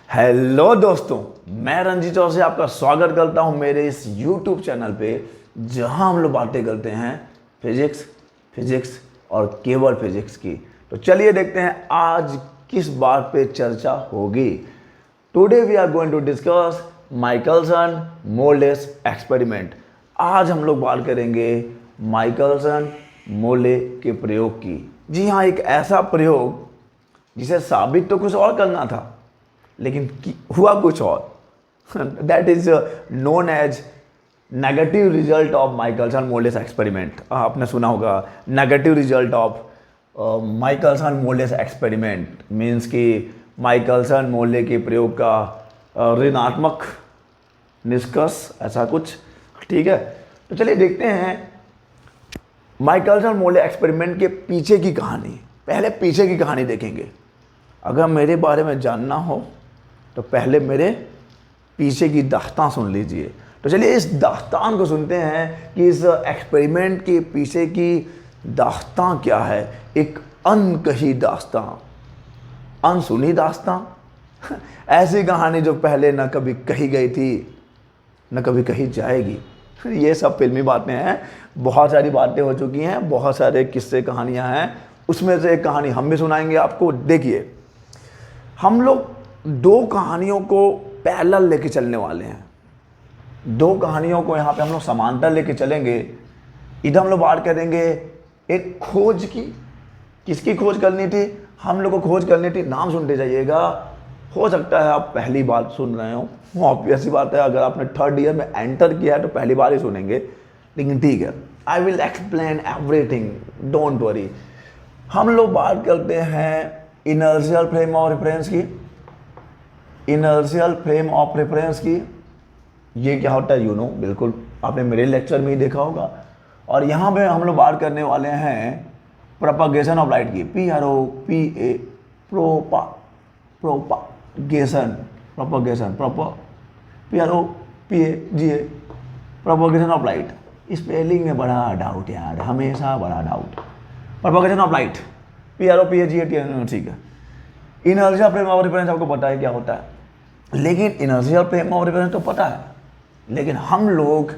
Hello दोस्तों, मैं रंजीत चौधरी आपका स्वागत करता हूं मेरे इस YouTube चैनल पे, जहां हम लोग बातें करते हैं फिजिक्स और केवल फिजिक्स की। तो चलिए देखते हैं आज किस बात पे चर्चा होगी। Today we are going to discuss Michelson Morley's experiment. आज हम लोग बात करेंगे माइकलसन मोरले के प्रयोग की। जी हाँ, एक ऐसा प्रयोग जिसे साबित तो कुछ और करना था लेकिन हुआ कुछ और। That is known as negative result of Michelson Morley's experiment. आपने सुना होगा negative result of Michelson Morley's experiment means कि माइकलसन मोरले के प्रयोग का ऋणात्मक निष्कर्ष, ऐसा कुछ। ठीक है, तो चलिए देखते हैं माइकलसन मोरले एक्सपेरिमेंट के पीछे की कहानी। पहले पीछे की कहानी देखेंगे। अगर मेरे बारे में जानना हो तो पहले मेरे पीछे की दास्तान सुन लीजिए। तो चलिए इस दास्तान को सुनते हैं कि इस एक्सपेरिमेंट के पीछे की दास्तान क्या है। एक अनकही दास्तान, अनसुनी दास्तान, ऐसी कहानी जो पहले न कभी कही गई थी न कभी कही जाएगी। ये सब फिल्मी बातें हैं, बहुत सारी बातें हो चुकी हैं, बहुत सारे किस्से कहानियां हैं, उसमें से एक कहानी हम भी सुनाएंगे आपको। देखिए, हम लोग दो कहानियों को पैरेलल लेके चलने वाले हैं। दो कहानियों को यहाँ पे हम लोग समांतर लेके चलेंगे। इधर हम लोग बात करेंगे एक खोज की। किसकी खोज करनी थी? हम लोग को खोज करनी थी। नाम सुनते जाइएगा। हो सकता है आप पहली बार सुन रहे हो, ऑब्वियस सी बात है। अगर आपने थर्ड ईयर में एंटर किया है तो पहली बार ही सुनेंगे, लेकिन ठीक है, I will explain everything, don't worry. हम लोग बात करते हैं इनर्शियल फ्रेम ऑफ रेफरेंस की। इनर्शियल फ्रेम ऑफ रेफरेंस की ये क्या होता है बिल्कुल आपने मेरे लेक्चर में ही देखा होगा। और यहाँ पे हम लोग बात करने वाले हैं प्रोपगेशन ऑफ लाइट की। PROPA propagation propagation of light. Spelling में बड़ा डाउट यार, हमेशा बड़ा doubt. Propagation of light PROPAGAT, ठीक है। इनर्शियल फ्रेम ऑफ रेफरेंस आपको पता है क्या होता है, लेकिन इनर्शियल फ्रेम ऑफ रेफरेंस तो पता है, लेकिन हम लोग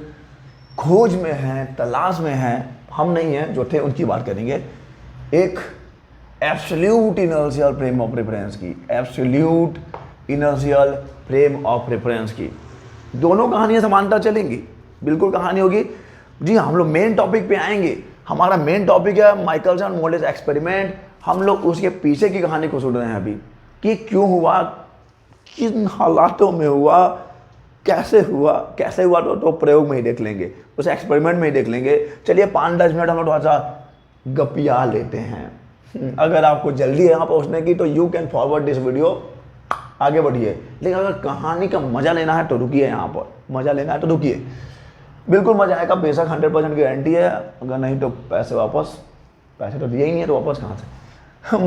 खोज में हैं, तलाश में हैं। हम नहीं हैं, जो थे उनकी बात करेंगे। एक absolute inertial frame of reference की, absolute inertial frame of reference की। दोनों कहानियां समानता चलेंगी, बिल्कुल कहानी होगी। जी, हम लोग मेन टॉपिक पे आएंगे। हमारा मेन टॉपिक है माइकलसन मोरलेस एक्सपेरिमेंट। हम लोग उसके पीछे की कहानी को सुन रहे हैं अभी, कि क्यों हुआ, किन हालातों में हुआ, कैसे हुआ तो प्रयोग में ही देख लेंगे, उस एक्सपेरिमेंट में ही देख लेंगे। चलिए 5-10 मिनट हम लोग थोड़ा सा गपिया लेते हैं। अगर आपको जल्दी है यहाँ पहुँचने की तो you can forward this video, आगे बढ़िए। लेकिन अगर कहानी का मजा लेना है तो रुकिए, यहाँ पर मजा लेना है तो रुकिए, बिल्कुल मजा आएगा। बेशक 100% गारंटी है, अगर नहीं तो पैसे वापस। पैसे तो दिए ही नहीं है तो वापस कहाँ से?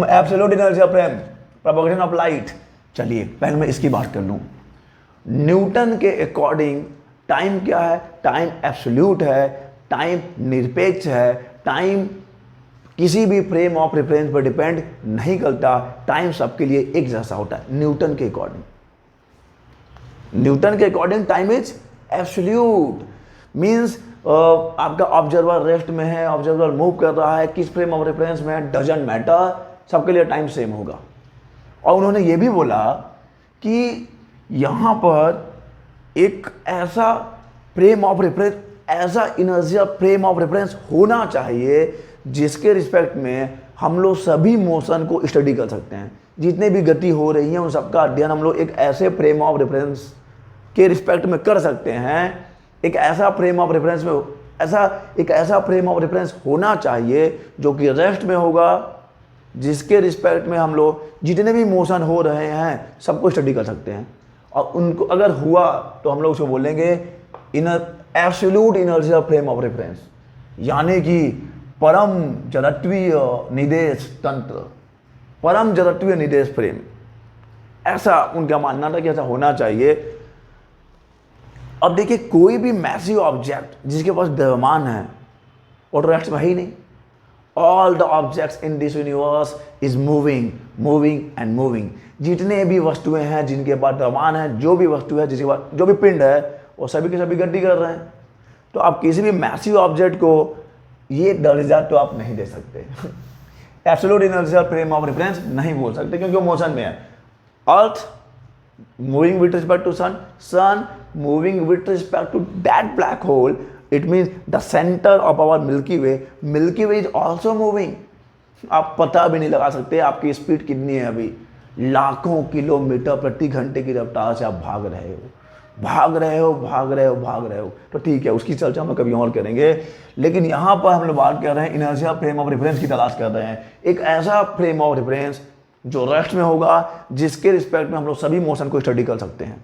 Absolute inertial frame, propagation of light. चलिए पहले मैं इसकी बात कर लूँ। न्यूटन के अकॉर्डिंग टाइम क्या है? टाइम एब्सोल्यूट है, टाइम निरपेक्ष है, टाइम किसी भी फ्रेम ऑफ रेफरेंस पर डिपेंड नहीं करता। टाइम सबके लिए एक जैसा होता है न्यूटन के अकॉर्डिंग। न्यूटन के according time is absolute, means आपका ऑब्जर्वर रेस्ट में है, ऑब्जर्वर मूव कर रहा है, किस फ्रेम ऑफ रेफरेंस में है, डजंट मैटर, सबके लिए टाइम सेम होगा। और उन्होंने ये भी बोला कि यहाँ पर एक ऐसा फ्रेम ऑफ रेफरेंस, ऐसा इनर्शियल फ्रेम ऑफ रेफरेंस होना चाहिए जिसके रिस्पेक्ट में हम लोग सभी मोशन को स्टडी कर सकते हैं। जितने भी गति हो रही है उन सबका अध्ययन हम लोग एक ऐसे फ्रेम ऑफ रेफरेंस के रिस्पेक्ट में कर सकते हैं। एक ऐसा फ्रेम ऑफ रेफरेंस में एक ऐसा फ्रेम ऑफ रेफरेंस होना चाहिए जो कि रेस्ट में होगा, जिसके रिस्पेक्ट में हम लोग जितने भी मोशन हो रहे हैं सबको स्टडी कर सकते हैं। और उनको अगर हुआ तो हम लोग उसको बोलेंगे absolute inertial frame of reference, यानी कि परम जड़त्वीय निदेश तंत्र, परम जड़त्वीय निदेश फ्रेम। ऐसा उनका मानना था कि ऐसा होना चाहिए। अब देखिए, कोई भी मैसिव ऑब्जेक्ट जिसके पास द्रव्यमान है और रेस्ट में ही नहीं, all the objects in this universe is moving moving and moving. जितने भी वस्तुएं हैं जिनके पास द्रव्यमान है, जो भी वस्तु है जिसके पास जो भी पिंड है, वो सभी के सभी गति कर रहे हैं। तो आप किसी भी मैसिव ऑब्जेक्ट को ये दर्जा तो आप नहीं दे सकते, absolute inertial frame of reference नहीं बोल सकते, क्योंकि वो मोशन में है। Earth moving with respect to sun, sun moving with respect to that black hole, it means the centre of our Milky Way is also moving. आप पता भी नहीं लगा सकते आपकी स्पीड कितनी है। अभी लाखों किलोमीटर प्रति घंटे की रफ्तार से आप भाग रहे हो। तो ठीक है, उसकी चर्चा हम कभी और करेंगे। लेकिन यहाँ पर हम लोग बात कर रहे हैं इनर्शिया फ्रेम ऑफ रेफरेंस की तलाश कर रहे हैं, एक ऐसा फ्रेम ऑफ रेफरेंस जो रेस्ट में होगा, जिसके रिस्पेक्ट में हम लोग सभी मोशन को स्टडी कर सकते हैं।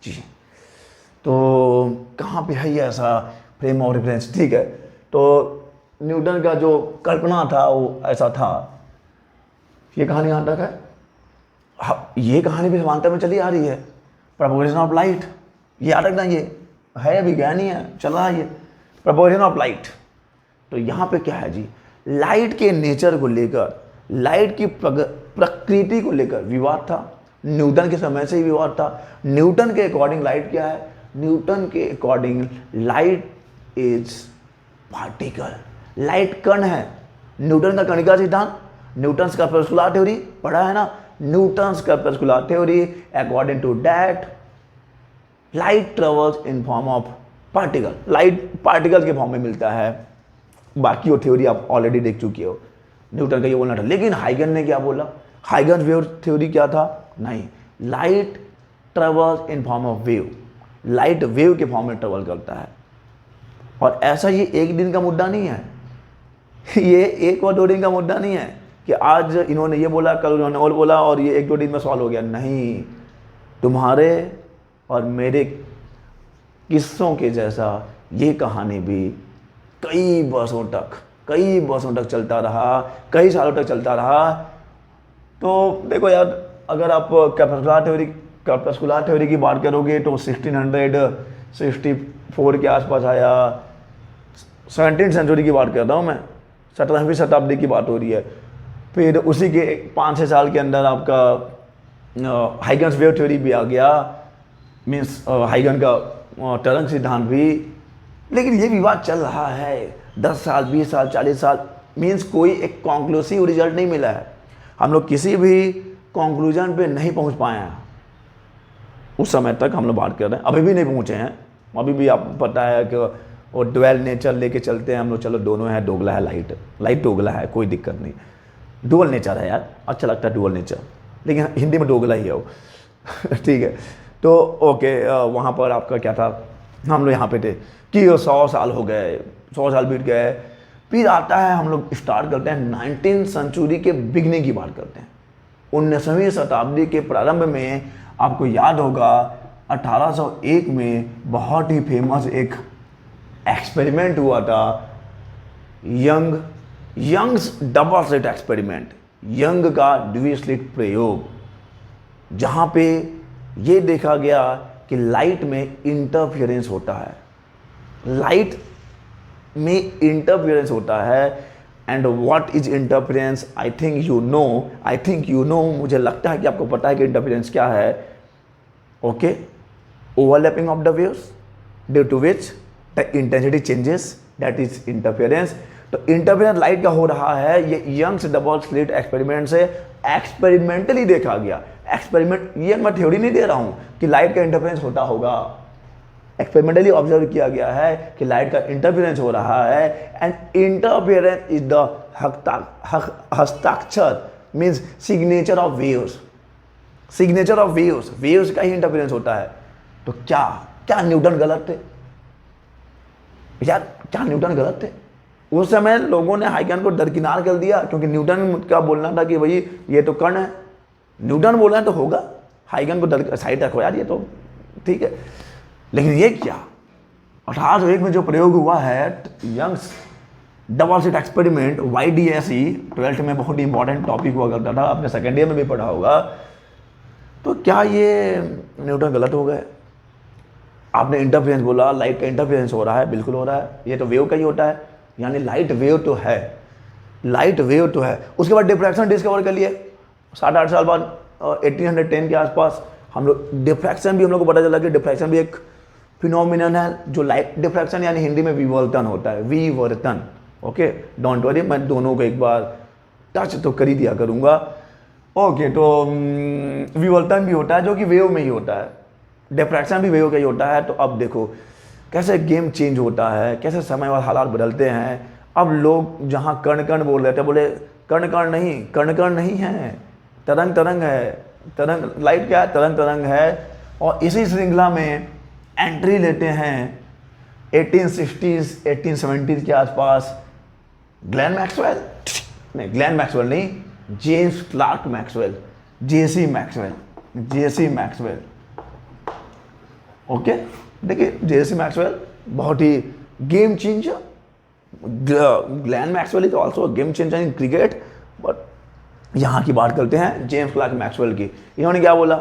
जी, तो कहाँ पे है ये ऐसा फ्रेम ऑफ रेफरेंस? ठीक है, तो न्यूटन का जो कल्पना था वो ऐसा था। ये कहानी यहाँ तक है। ये कहानी भी समानता में चली आ रही है। प्रोपोगेशन ऑफ लाइट, ये याद रखना, ये है विज्ञान ही है, चल रहा है ये प्रोपोगेशन ऑफ लाइट। तो यहाँ पे क्या है जी, लाइट के नेचर को लेकर, लाइट की प्रकृति को लेकर विवाद था। न्यूटन के समय से ही विवाद था। न्यूटन के अकॉर्डिंग लाइट क्या है? न्यूटन के according light is particle, light कण है। न्यूटन का कणिका सिद्धांत, न्यूटन्स का कर्पस्कुलर थ्योरी पढ़ा है ना, Newton's corpuscular theory, according to that light travels in form of particle, light particle के फॉर्म में मिलता है। बाकी वो थ्योरी आप ऑलरेडी देख चुके हो, न्यूटन का ये बोलना था। लेकिन हाइगन ने क्या बोला? हाइगन वेव थ्योरी क्या था? नहीं, light travels in form of wave, light wave के फॉर्म में ट्रेवल करता है। और ऐसा ये एक दिन का मुद्दा नहीं है, ये एक और दो दिन का मुद्दा नहीं है कि आज इन्होंने ये बोला, कल उन्होंने और बोला और ये एक दो दिन में सॉल्व हो गया। नहीं, तुम्हारे और मेरे किस्सों के जैसा ये कहानी भी कई वर्षों तक चलता रहा, कई सालों तक चलता रहा। तो देखो यार, अगर आप कर्पस्कुलर थ्योरी की बात करोगे तो 1664 के आसपास आया। 17वीं सेंचुरी की बात कर रहा हूँ मैं, 17वीं शताब्दी की बात हो रही है। फिर उसी के 5-6 साल के अंदर आपका हाइगन्स वेव थ्योरी भी आ गया, मीन्स हाइगन का तरंग सिद्धांत भी। लेकिन ये विवाद चल रहा है 10 साल, 20 साल, 40 साल, मीन्स कोई एक कॉन्क्लूसिव रिजल्ट नहीं मिला है। हम लोग किसी भी कॉन्क्लूजन पे नहीं पहुंच पाए हैं। उस समय तक हम लोग बात कर रहे हैं, अभी भी नहीं पहुंचे हैं। अभी भी आपको पता है कि वो डुअल नेचर लेके चलते हैं हम लोग। चलो दोनों है, दोगला है, लाइट दोगला है, कोई दिक्कत नहीं। डुअल नेचर है यार, अच्छा लगता है डुअल नेचर, लेकिन हिंदी में दोगला ही है वो ठीक है। तो ओके, वहाँ पर आपका क्या था, हम लोग यहाँ पे थे कि 100 साल हो गए, 100 साल बीत गए। फिर आता है, हम लोग स्टार्ट करते हैं 19वीं सेंचुरी के बिगनिंग की बात करते हैं। 19वीं शताब्दी के प्रारंभ में आपको याद होगा 1801 में बहुत ही फेमस एक एक्सपेरिमेंट हुआ था, Young's double slit experiment, Young का द्विस्लिट प्रयोग, जहाँ पे ये देखा गया कि लाइट में इंटरफियरेंस होता है, लाइट में इंटरफियरेंस होता है। And what is interference? I think you know, मुझे लगता है कि आपको पता है कि इंटरफियरेंस क्या है। Okay, overlapping of the waves due to which the intensity changes, that is interference. तो इंटरफियरेंस लाइट का हो रहा है, ये यंग्स डबल स्लिट एक्सपेरिमेंट से एक्सपेरिमेंटली देखा गया। एक्सपेरिमेंट, ये मैं थ्योरी नहीं दे रहा हूं कि लाइट का इंटरफेरेंस होता होगा, एक्सपेरिमेंटली ऑब्जर्व किया गया है कि लाइट का इंटरफेरेंस हो रहा है। एंड इंटरफेरेंस इज द हस्ताक्षर, means signature of waves, waves का ही इंटरफेरेंस होता है। तो क्या न्यूटन गलत थे यार? क्या न्यूटन गलत थे? उस समय लोगों ने हाइगन को दरकिनार कर दिया, क्योंकि न्यूटन का बोलना था कि भाई ये तो कण है, न्यूटन बोलना तो होगा, हाइगन को साइड रखो यार, ये तो ठीक है। लेकिन ये क्या 1801 में जो प्रयोग हुआ है, Young's double slit experiment, YDSE, 12th में बहुत ही इंपॉर्टेंट टॉपिक हुआ करता था, आपने सेकेंड ईयर में भी पढ़ा होगा। तो क्या ये न्यूटन गलत हो गए? आपने इंटरफेरेंस बोला, लाइट का इंटरफेरेंस हो रहा है, बिल्कुल हो रहा है, ये तो वेव का ही होता है, यानी लाइट वेव तो है, लाइट वेव तो है। उसके बाद डिफ्रैक्शन डिस्कवर कर लिए 7-8 साल बाद 1810 के आसपास हम लोग डिफ्रैक्शन भी हम लोग को पता चला कि डिफ्रैक्शन भी एक फिनोमिनन है जो लाइट डिफ्रैक्शन यानी हिंदी में विवर्तन होता है, विवर्तन। ओके, डोंट वरी, मैं दोनों को एक बार टच तो कर ही दिया करूँगा। ओके, तो विवर्तन भी होता है जो कि वेव में ही होता है, डिफ्रैक्शन भी वेव का ही होता है। तो अब देखो कैसे गेम चेंज होता है, कैसे समय और हालात बदलते हैं। अब लोग जहाँ कण कण बोल रहे थे, बोले कण कण नहीं है, तरंग तरंग है। तरंग लाइट क्या है? तरंग तरंग है। और इसी श्रृंखला में एंट्री लेते हैं 1860s 1870s के आसपास ग्लेन मैक्सवेल नहीं, James Clerk Maxwell, JC Maxwell. Okay, देखिए जेसी मैक्सवेल बहुत ही game changer. Glenn Maxwell is also game changer in cricket. But यहाँ की बात करते हैं जेम्स क्लार्क मैक्सवेल की। इन्होंने क्या बोला?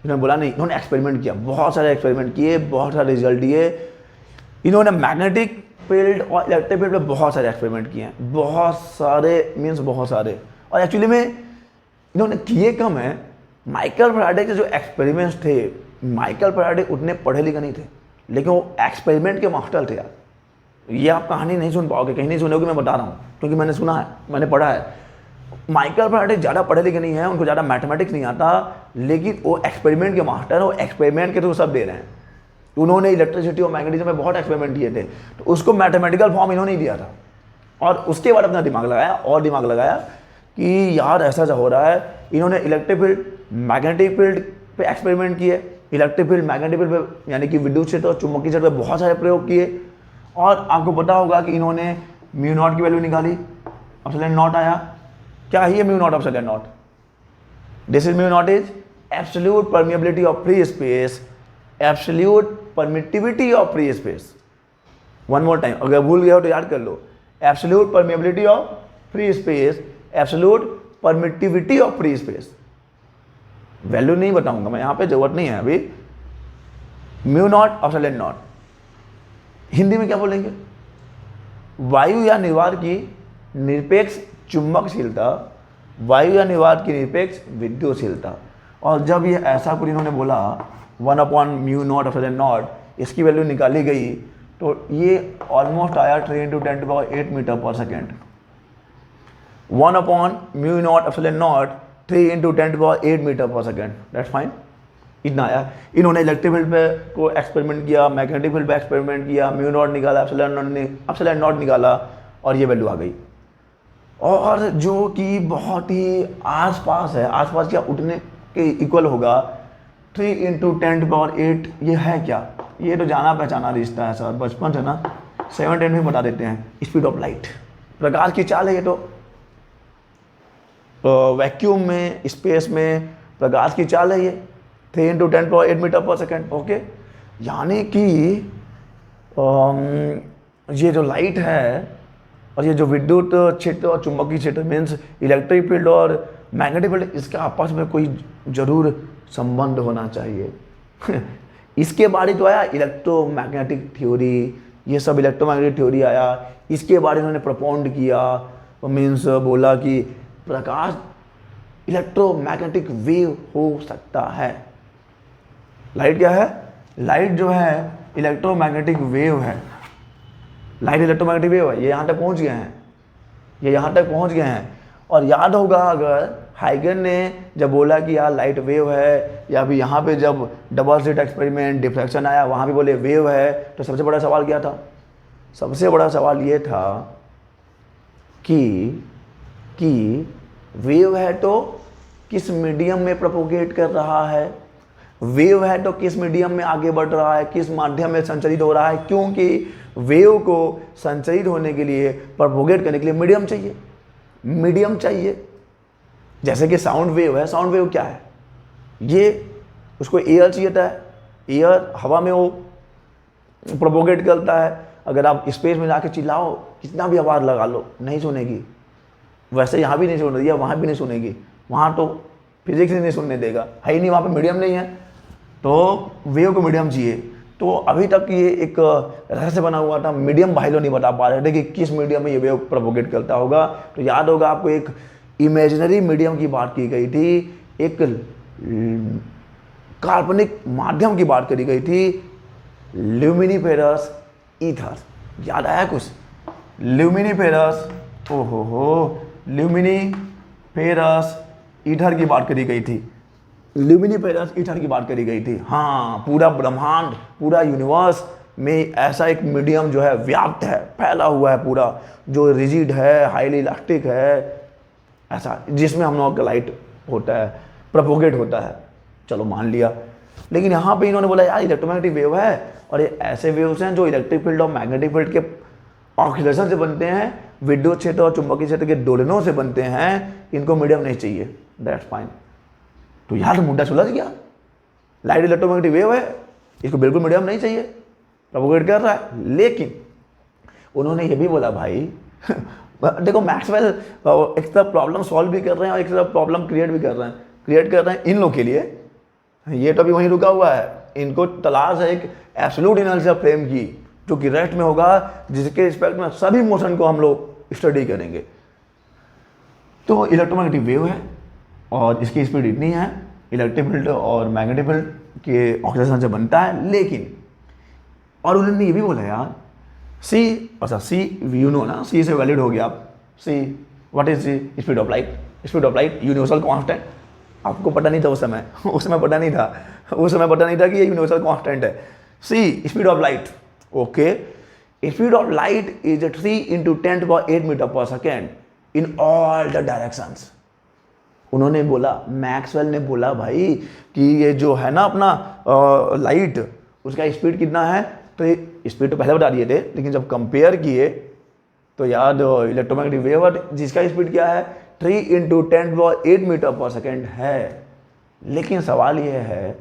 इन्होंने बोला नहीं, इन्होंने एक्सपेरिमेंट किया, बहुत सारे एक्सपेरिमेंट किए, बहुत सारे रिजल्ट दिए। इन्होंने मैग्नेटिक फील्ड और इलेक्ट्रिक फील्ड में बहुत सारे एक्सपेरिमेंट किए हैं, बहुत सारे। और एक्चुअली में इन्होंने किए कम है। माइकल फैराडे के जो एक्सपेरिमेंट्स थे, माइकल फैराडे उतने पढ़े लिखे नहीं थे, लेकिन वो एक्सपेरिमेंट के मास्टर थे यार। ये आप कहानी नहीं सुन पाओगे, कहीं नहीं सुनोगे, मैं बता रहा हूँ क्योंकि मैंने सुना है, मैंने पढ़ा है। माइकल फैराडे ज़्यादा पढ़े लिखे नहीं है, उनको ज़्यादा मैथमेटिक्स नहीं आता, लेकिन वो एक्सपेरिमेंट के मास्टर है, वो एक्सपेरिमेंट के थ्रू सब दे रहे हैं। उन्होंने इलेक्ट्रिसिटी और मैग्नेटिज्म में बहुत एक्सपेरिमेंट किए थे, तो उसको मैथमेटिकल फॉर्म इन्होंने ही दिया था। और उसके बाद अपना दिमाग लगाया कि यार ऐसा हो रहा है। इन्होंने इलेक्ट्रिक फील्ड, मैग्नेटिक फील्ड पे एक्सपेरिमेंट किए, इलेक्ट्रिक फील्ड, मैग्नेटिक फील्ड पे यानी कि विद्युत क्षेत्र और चुंबकीय क्षेत्र पे बहुत सारे प्रयोग किए। और आपको पता होगा कि इन्होंने म्यू नॉट की वैल्यू निकाली, एप्सिलॉन नॉट आया। क्या है ये mu naught epsilon naught? This is mu naught is absolute permeability of free space, absolute permittivity of free space. One more time, अगर भूल गया हो तो याद कर लो। Absolute permeability of free space, absolute permittivity of free space. Value नहीं बताऊंगा मैं, यहां पे जरूरत नहीं है अभी। Mu naught epsilon naught Hindi में क्या बोलेंगे? वायु या निर्वात की निरपेक्ष चुंबकशीलता, वायु या निर्वात की निरपेक्ष विद्युतशीलता। और जब ये ऐसा कुछ इन्होंने बोला 1/μ0 एप्सिलॉन नॉट, इसकी वैल्यू निकाली गई तो ये ऑलमोस्ट आया 3 × 10⁸ metre per second. 1/μ0 epsilon not 3 × 10⁸ metre per second, that's fine. इतना आया। इन्होंने इलेक्ट्रिक फील्ड पे को एक्सपेरिमेंट किया, मैग्नेटिक फील्ड पे एक्सपेरिमेंट किया, म्यू नॉट निकाला, एप्सिलॉन नॉट निकाला और ये वैल्यू आ गई। और जो कि बहुत ही आसपास है, आसपास क्या उठने के इक्वल होगा 3 × 10⁸। ये है क्या? ये तो जाना पहचाना रिश्ता है सर, बचपन से ना 7-10 में बता देते हैं। स्पीड ऑफ लाइट, प्रकाश की चाल है ये तो। वैक्यूम में, स्पेस में प्रकाश की चाल है ये 3 × 10⁸ मीटर पर सेकेंड। ओके, यानी कि ये जो लाइट है और ये जो विद्युत क्षेत्र और चुंबकीय क्षेत्र मीन्स इलेक्ट्रिक फील्ड और मैग्नेटिक फील्ड, इसका आपस में कोई जरूर संबंध होना चाहिए। इसके बारे तो आया इलेक्ट्रोमैग्नेटिक थ्योरी, ये सब इलेक्ट्रोमैग्नेटिक थ्योरी आया। इसके बारे में उन्होंने प्रपोन्ड किया, मीन्स बोला कि प्रकाश इलेक्ट्रोमैग्नेटिक वेव हो सकता है। लाइट क्या है? लाइट जो है इलेक्ट्रोमैग्नेटिक वेव है। लाइट इलेक्ट्रोमैग्नेटिक वेव है। ये यहाँ तक पहुँच गए हैं। और याद होगा अगर हाइगन ने जब बोला कि यार लाइट वेव है, या फिर यहाँ पे जब डबल स्लिट एक्सपेरिमेंट डिफ्रैक्शन आया वहाँ भी बोले वेव है, तो सबसे बड़ा सवाल क्या था? सबसे बड़ा सवाल ये था कि वेव है तो किस मीडियम में प्रोपोगेट कर रहा है, वेव है तो किस मीडियम में आगे बढ़ रहा है, किस माध्यम में संचरित हो रहा है। क्योंकि वेव को संचरित होने के लिए, प्रोपोगेट करने के लिए मीडियम चाहिए। जैसे कि साउंड वेव है, साउंड वेव क्या है? ये उसको एयर चाहिए था, एयर हवा में वो प्रोपोगेट करता है। अगर आप स्पेस में जाके चिल्लाओ, कितना भी आवाज़ लगा लो, नहीं सुनेगी। वैसे यहाँ भी नहीं सुन रही है, वहाँ भी नहीं सुनेगी, वहाँ तो फिजिक्स ही नहीं सुनने देगा, है ही नहीं, वहाँ पे मीडियम नहीं है। तो वेव को मीडियम चाहिए। तो अभी तक ये एक रहस्य बना हुआ था, मीडियम भाई लोग नहीं बता पा रहे थे कि किस मीडियम में ये वेव प्रोपोगेट करता होगा। तो याद होगा आपको एक इमेजिनरी मीडियम की बात की गई थी, एक काल्पनिक माध्यम की बात करी गई थी, ल्यूमिनिफेरस ईथर। याद आया कुछ? ल्यूमिनिफेरस, ओहो, ल्यूमिनिफेरस ईथर की बात करी गई थी, ल्यूमिनिफेरस ईथर की बात करी गई थी। हाँ, पूरा ब्रह्मांड, पूरा यूनिवर्स में ऐसा एक मीडियम जो है व्याप्त है, फैला हुआ है पूरा, जो रिजिड है, हाईली इलास्टिक है, ऐसा जिसमें हम लोग का लाइट होता है, प्रोपोगेट होता है। चलो मान लिया, लेकिन यहाँ पे इन्होंने बोला यार इलेक्ट्रोमैग्नेटिक वेव है और ये ऐसे वेव्स हैं जो इलेक्ट्रिक फील्ड और मैग्नेटिक फील्ड के ऑक्सीलेशन से बनते हैं, विद्युत क्षेत्र और चुंबकीय क्षेत्र के दोलनों से बनते हैं, इनको मीडियम नहीं चाहिए। That's fine. तो यार मुद्दा सुलझ गया, लाइट इलेक्ट्रोमैग्नेटिक वेव है, इसको बिल्कुल मीडियम नहीं चाहिए, प्रोपोगेट कर रहा है। लेकिन उन्होंने ये भी बोला भाई देखो मैक्सवेल एक तरफ प्रॉब्लम सॉल्व भी कर रहे हैं और एक तरफ प्रॉब्लम क्रिएट भी कर रहे हैं इन लोग के लिए। ये तो अभी वहीं रुका हुआ है, इनको तलाश है एक एब्सोल्यूट इनर्शिया फ्रेम की जो कि रेस्ट में होगा, जिसके रिस्पेक्ट में सभी मोशन को हम लोग स्टडी करेंगे। तो इलेक्ट्रोमैग्नेटिक वेव है और इसकी स्पीड इतनी है, इलेक्ट्रिक फील्ड और मैग्नेटिक फील्ड के ऑक्सीलेशन से बनता है। लेकिन और उन्होंने ये भी बोला यार सी, अच्छा सी यू नो ना, सी से वैलिड हो गया आप। See what is c? Speed of light. Speed of light universal constant. आपको पता नहीं था उस समय पता नहीं था कि ये यूनिवर्सल कांस्टेंट है। C speed of light, okay, speed of light is 3 × 10⁸ metre per second in all the directions. उन्होंने बोला, मैक्सवेल ने बोला भाई कि ये जो है ना अपना लाइट, उसका स्पीड कितना है, तो ये स्पीड तो पहले बता दिए थे, लेकिन जब कंपेयर किए तो याद इलेक्ट्रोमैग्नेटिक वेव जिसका स्पीड क्या है 3 × 10⁸ मीटर पर सेकेंड है। लेकिन सवाल ये है,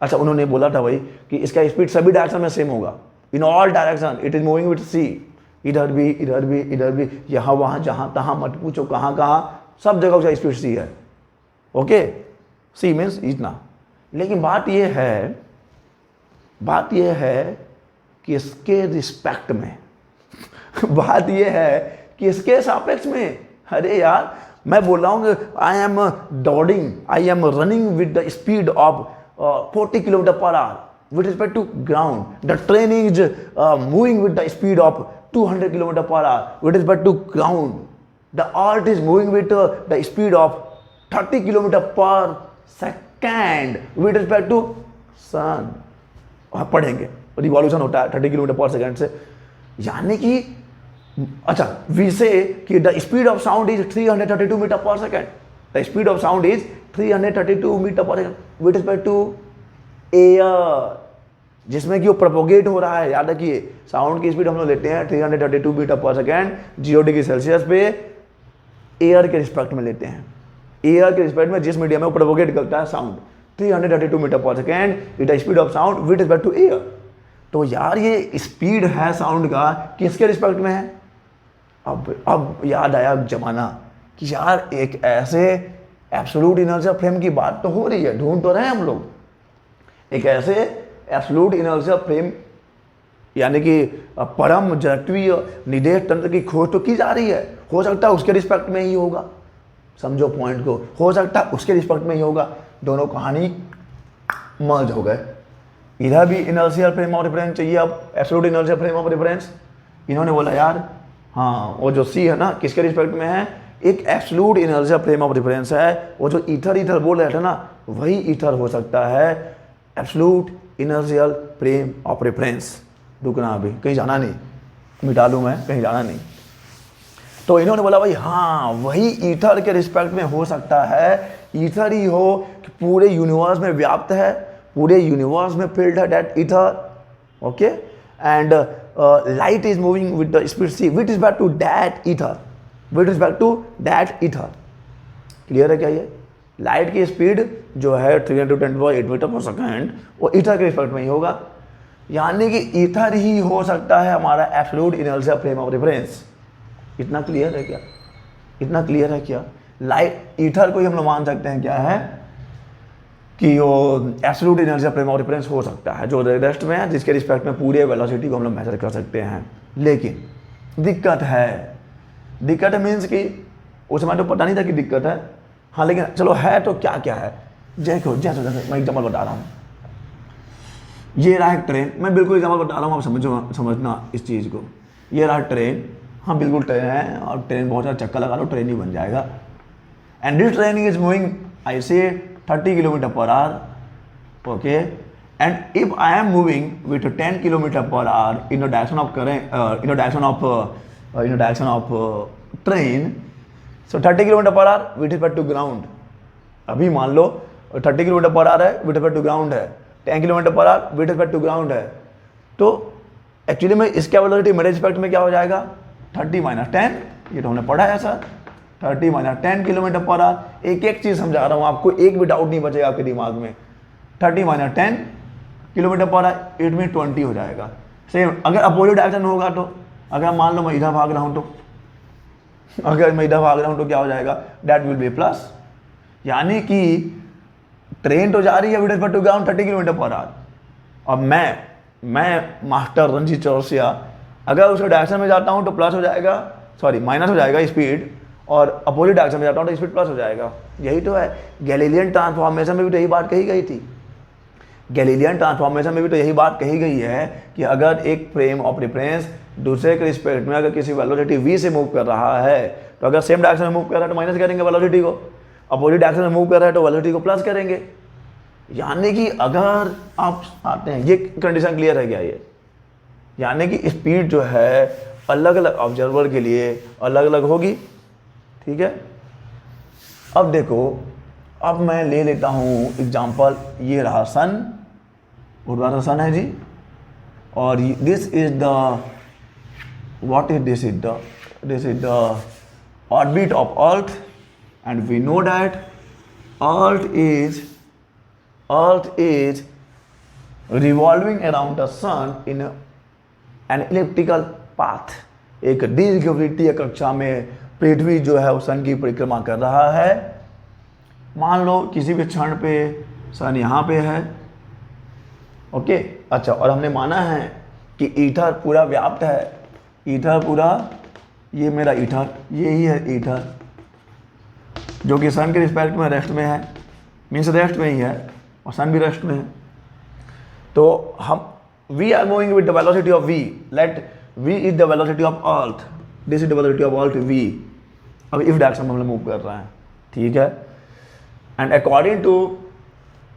अच्छा उन्होंने बोला था भाई कि इसका स्पीड सभी डायरेक्शन में सेम होगा, in all direction it is moving with c, इधर भी इधर भी इधर भी, यहाँ वहाँ जहाँ तहाँ मत पूछो कहाँ कहाँ, सब जगह उसका स्पीड सी है। ओके, सी मीन्स इतना। लेकिन बात यह है कि इसके रिस्पेक्ट में बात यह है कि इसके सापेक्ष में, अरे यार मैं बोल रहा हूँ आई एम दौड़िंग, I am running with the speed of 40 km/h with respect to ground. The train is moving with the speed of 200 km/h with respect to ground. The earth is moving with the speed of 30 km/s with respect to sun. आप पढ़ेंगे revolution होता है 30 km/s से, यानी कि अच्छा we say कि the speed of sound is 332 metre per second. The speed of sound is 332 metre per second with respect to air, जिसमें कि वो प्रोपोगेट हो रहा है। याद रखिए साउंड की स्पीड हम लोग लेते हैं 332 metre per second 0 degree Celsius पे, एयर के रिस्पेक्ट में लेते हैं। एयर के रिस्पेक्ट में जिस मीडियम में वो प्रोपोगेट करता है sound 332 metre per second it the speed of sound with respect to air. तो यार ये स्पीड है साउंड का किसके रिस्पेक्ट में है? अब याद आया जमाना कि यार एक ऐसे एब्सोल्यूट इनर्शिया फ्रेम की बात तो हो रही है, ढूंढ तो रहे हैं हम लोग, एक ऐसे एब्सोल्यूट इनर्शिया फ्रेम यानी कि परम जड़त्वीय निदेश तंत्र की खोज तो की जा रही है। हो सकता है उसके रिस्पेक्ट में ही होगा, समझो पॉइंट को, हो सकता है उसके रिस्पेक्ट में ही होगा। दोनों कहानी मर्ज हो गए, इधर भी इनर्शियल फ्रेम ऑफ रेफरेंस चाहिए, अब absolute inertial frame of reference. इन्होंने बोला यार हाँ वो जो सी है ना किसके रिस्पेक्ट में है, एक absolute inertial frame of reference है। वो जो ईथर बोल रहे थे ना वही ईथर हो सकता है, absolute inertial frame of reference. रुकना अभी, कहीं जाना नहीं, मिटा लूँ मैं, कहीं जाना नहीं। तो इन्होंने बोला भाई हाँ वही ईथर के रिस्पेक्ट में हो सकता है, ईथर ही हो कि पूरे यूनिवर्स में व्याप्त है, पूरे यूनिवर्स में फील्ड है that ether. Okay, and light is moving with the speed c with respect to that ether, with respect to that ether. Clear है क्या? ये लाइट की स्पीड जो है 310 मीटर पर सेकेंड वो ईथर के रिस्पेक्ट में ही होगा, यानी कि ईथर ही हो सकता है हमारा absolute inertia frame of reference. इतना क्लियर है क्या? इतना क्लियर है क्या? लाइट ईथर को ही हम लोग मान सकते हैं क्या है, कि वो absolute inertia frame of reference हो सकता है जो रेस्ट में है, जिसके रिस्पेक्ट में पूरे वेलोसिटी को हम लोग मेजर कर सकते हैं। लेकिन दिक्कत है मीन्स कि उस समय तो पता नहीं था कि दिक्कत है, हाँ लेकिन चलो है तो क्या क्या है। जैसे मैं एग्जाम्पल बता रहा हूँ, ये रहा एक ट्रेन, मैं बिल्कुल एग्जाम्पल बता रहा हूँ, आप समझना इस चीज़ को। ये रहा ट्रेन, हाँ बिल्कुल ट्रेन है, और ट्रेन बहुत सारा चक्कर लगा लो ट्रेन ही बन जाएगा। And this train is moving I say 30 km/h, okay, and if I am moving with 10 km/h in the direction of current, in the direction of train, so 30 km/h with respect to ground. अभी मान लो 30 km/h है, with respect to ground है, 10 km/h with respect to ground है, तो actually में इसका velocity मेरे respect में क्या हो जाएगा, 30 - 10, ये तो हमने पढ़ा है सर, 30 - 10 km/h। एक चीज़ समझा रहा हूँ आपको, एक भी डाउट नहीं बचेगा आपके दिमाग में। 30 - 10 km/h, इट मीन 20 हो जाएगा। सेम अगर अपोजिट डायरेक्शन होगा तो, अगर मान लो मैं इधर भाग रहा हूँ तो, क्या हो जाएगा, दैट विल बी प्लस। यानी कि ट्रेन तो जा रही है with respect to ground 30 km/h, और मैं मास्टर रणजीत चौरसिया अगर उसके डायरेक्शन में जाता हूँ तो प्लस हो जाएगा, सॉरी माइनस हो जाएगा स्पीड, और अपोजिट डायरेक्शन में जाता हूँ तो स्पीड प्लस हो जाएगा। यही तो है, गैलीलियन ट्रांसफॉर्मेशन में भी तो यही बात कही गई थी। गैलीलियन ट्रांसफॉर्मेशन में भी तो यही बात कही गई है कि अगर एक फ्रेम ऑफ रेफरेंस दूसरे के रिस्पेक्ट में अगर किसी वेलोसिटी v से मूव कर रहा है, तो अगर सेम डायरेक्शन में मूव कर रहा है तो माइनस करेंगे वेलोसिटी को, अपोजिट डायरेक्शन में मूव कर रहा है तो वेलोसिटी को प्लस करेंगे। यानी कि अगर आप आते हैं, ये कंडीशन क्लियर है क्या ये, यानी कि स्पीड जो है अलग अलग ऑब्जर्वर के लिए अलग अलग होगी, ठीक है। अब देखो, अब मैं ले लेता हूँ एग्जांपल, ये रहा सन, उर्वारा सन है जी, और this is the what is this is the orbit of earth, and we know that earth is revolving around the sun in an elliptical path. एक दीर्घवृत्तीय कक्षा में पृथ्वी जो है वो सन की परिक्रमा कर रहा है। मान लो किसी भी क्षण पे सन यहाँ पे है, ओके, अच्छा, और हमने माना है कि ईथर पूरा व्याप्त है, ईथर पूरा, ये मेरा ईथर, यही है ईथर, जो कि सन के रिस्पेक्ट में रेस्ट में है, मीन्स रेस्ट में ही है, और सन भी रेस्ट में है। तो हम we are moving with the velocity of v, let v is the velocity of earth, this is the velocity of earth v. अब इस डायरेक्शन में हम लोग मूव कर रहे हैं, ठीक है, and according to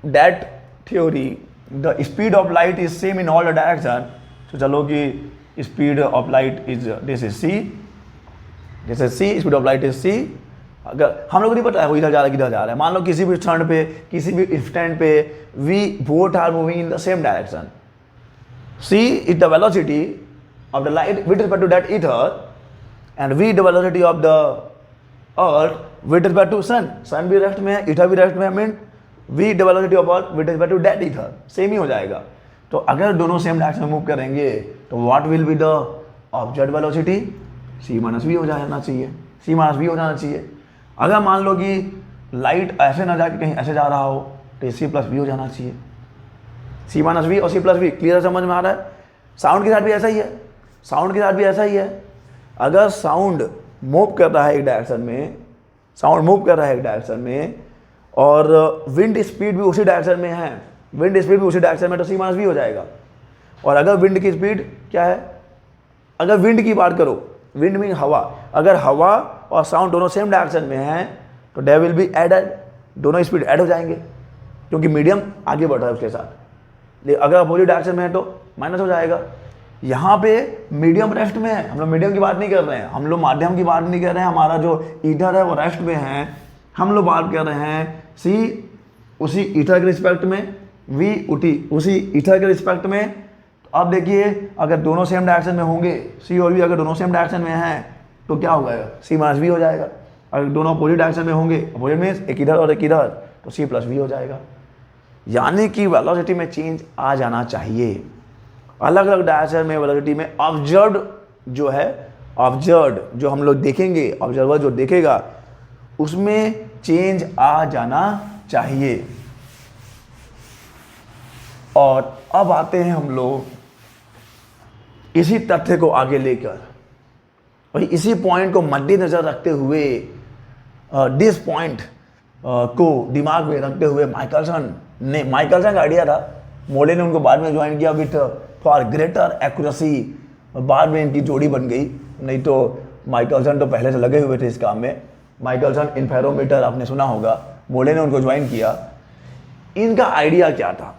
that theory the speed of light is same in all the direction. तो चलो कि speed of light is this is c, speed of light is c. अगर हम लोग को नहीं पता है वो इधर जा रहा है किधर जा रहा है, मान लो किसी भी क्षण पे, किसी भी इंस्टेंट पे we both are moving in the same direction. c is the velocity of the light with respect to that ether, and v the velocity of the earth with respect to sun. sun भी rest में है, ether भी rest में है, mean v the velocity of earth with respect to that ether, same ही हो जाएगा। तो अगर दोनों सेम डायरेक्शन में मूव करेंगे तो what will be the object velocity, c - v हो जाना चाहिए, c - v हो जाना चाहिए। अगर मान लो कि लाइट ऐसे ना जाके कहीं ऐसे जा रहा हो तो c + v हो जाना चाहिए, c - v और c + v, क्लियर समझ में आ रहा है। साउंड के साथ भी ऐसा ही है, साउंड के साथ भी ऐसा ही है। अगर साउंड मूव कर रहा है एक डायरेक्शन में, साउंड मूव कर रहा है एक डायरेक्शन में, और विंड स्पीड भी उसी डायरेक्शन में है, विंड स्पीड भी उसी डायरेक्शन में, तो c - v हो जाएगा। और अगर विंड की स्पीड क्या है, अगर विंड की बात करो, विंड मीन हवा, अगर हवा और साउंड दोनों सेम डायरेक्शन में हैं तो दे विल बी एडेड, दोनों स्पीड ऐड हो जाएंगे क्योंकि मीडियम आगे बढ़ रहा है उसके साथ। लेकिन अगर अपोजिट डायरेक्शन में है तो माइनस हो जाएगा। यहाँ पे मीडियम रेस्ट में है, हम लोग मीडियम की बात नहीं कर रहे हैं, हम लोग माध्यम की बात नहीं कर रहे हैं, हमारा जो ईथर है वो रेस्ट में है, हम लोग बात कर रहे हैं सी उसी ईथर के रिस्पेक्ट में, वी उसी ईथर के रिस्पेक्ट में। तो अब देखिए अगर दोनों सेम डायरेक्शन में होंगे, सी और वी अगर दोनों सेम डायरेक्शन में हैं तो क्या होगा, c - v हो जाएगा। अगर दोनों अपोजिट डायरेक्शन में होंगे, अपोजिट मीन्स एक इधर और एक इधर, तो c + v हो जाएगा। यानी कि वेलोसिटी में चेंज आ जाना चाहिए, अलग अलग डायरेक्शन में वेलोसिटी में ऑब्जर्व्ड जो है, ऑब्जर्व्ड जो हम लोग देखेंगे, ऑब्जर्वर जो देखेगा उसमें चेंज आ जाना चाहिए। और अब आते हैं हम लोग इसी तथ्य को आगे लेकर, वही इसी पॉइंट को मद्देनजर रखते हुए, दिस पॉइंट को दिमाग में रखते हुए माइकलसन का आइडिया था, मोले ने उनको बाद में ज्वाइन किया विथ फॉर ग्रेटर एक्यूरेसी, बाद में इनकी जोड़ी बन गई, नहीं तो माइकलसन तो पहले से लगे हुए थे इस काम में। माइकलसन इंफेरोमीटर आपने सुना होगा, मोले ने उनको ज्वाइन किया। इनका आइडिया क्या था?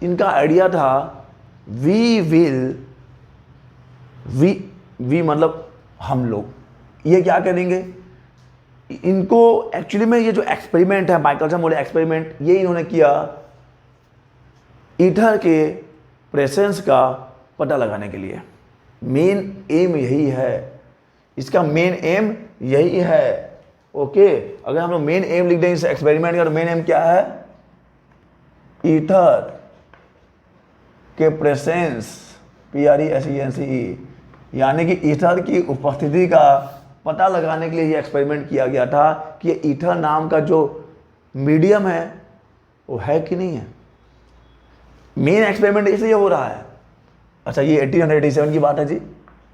इनका आइडिया था वी मतलब हम लोग, ये क्या करेंगे, इनको एक्चुअली में ये जो एक्सपेरिमेंट है माइकलसन मोले एक्सपेरिमेंट, ये इन्होंने किया ईथर के प्रेजेंस का पता लगाने के लिए। मेन एम यही है, इसका मेन एम यही है। ओके, अगर हम लोग मेन एम लिख दें इस एक्सपेरिमेंट का, तो मेन एम क्या है? ईथर के प्रेजेंस, PRESENCE, यानी कि ईथर की उपस्थिति का पता लगाने के लिए ये एक्सपेरिमेंट किया गया था कि ये ईथर नाम का जो मीडियम है वो है कि नहीं है। मेन एक्सपेरिमेंट इसलिए हो रहा है। अच्छा, ये 1887 की बात है जी,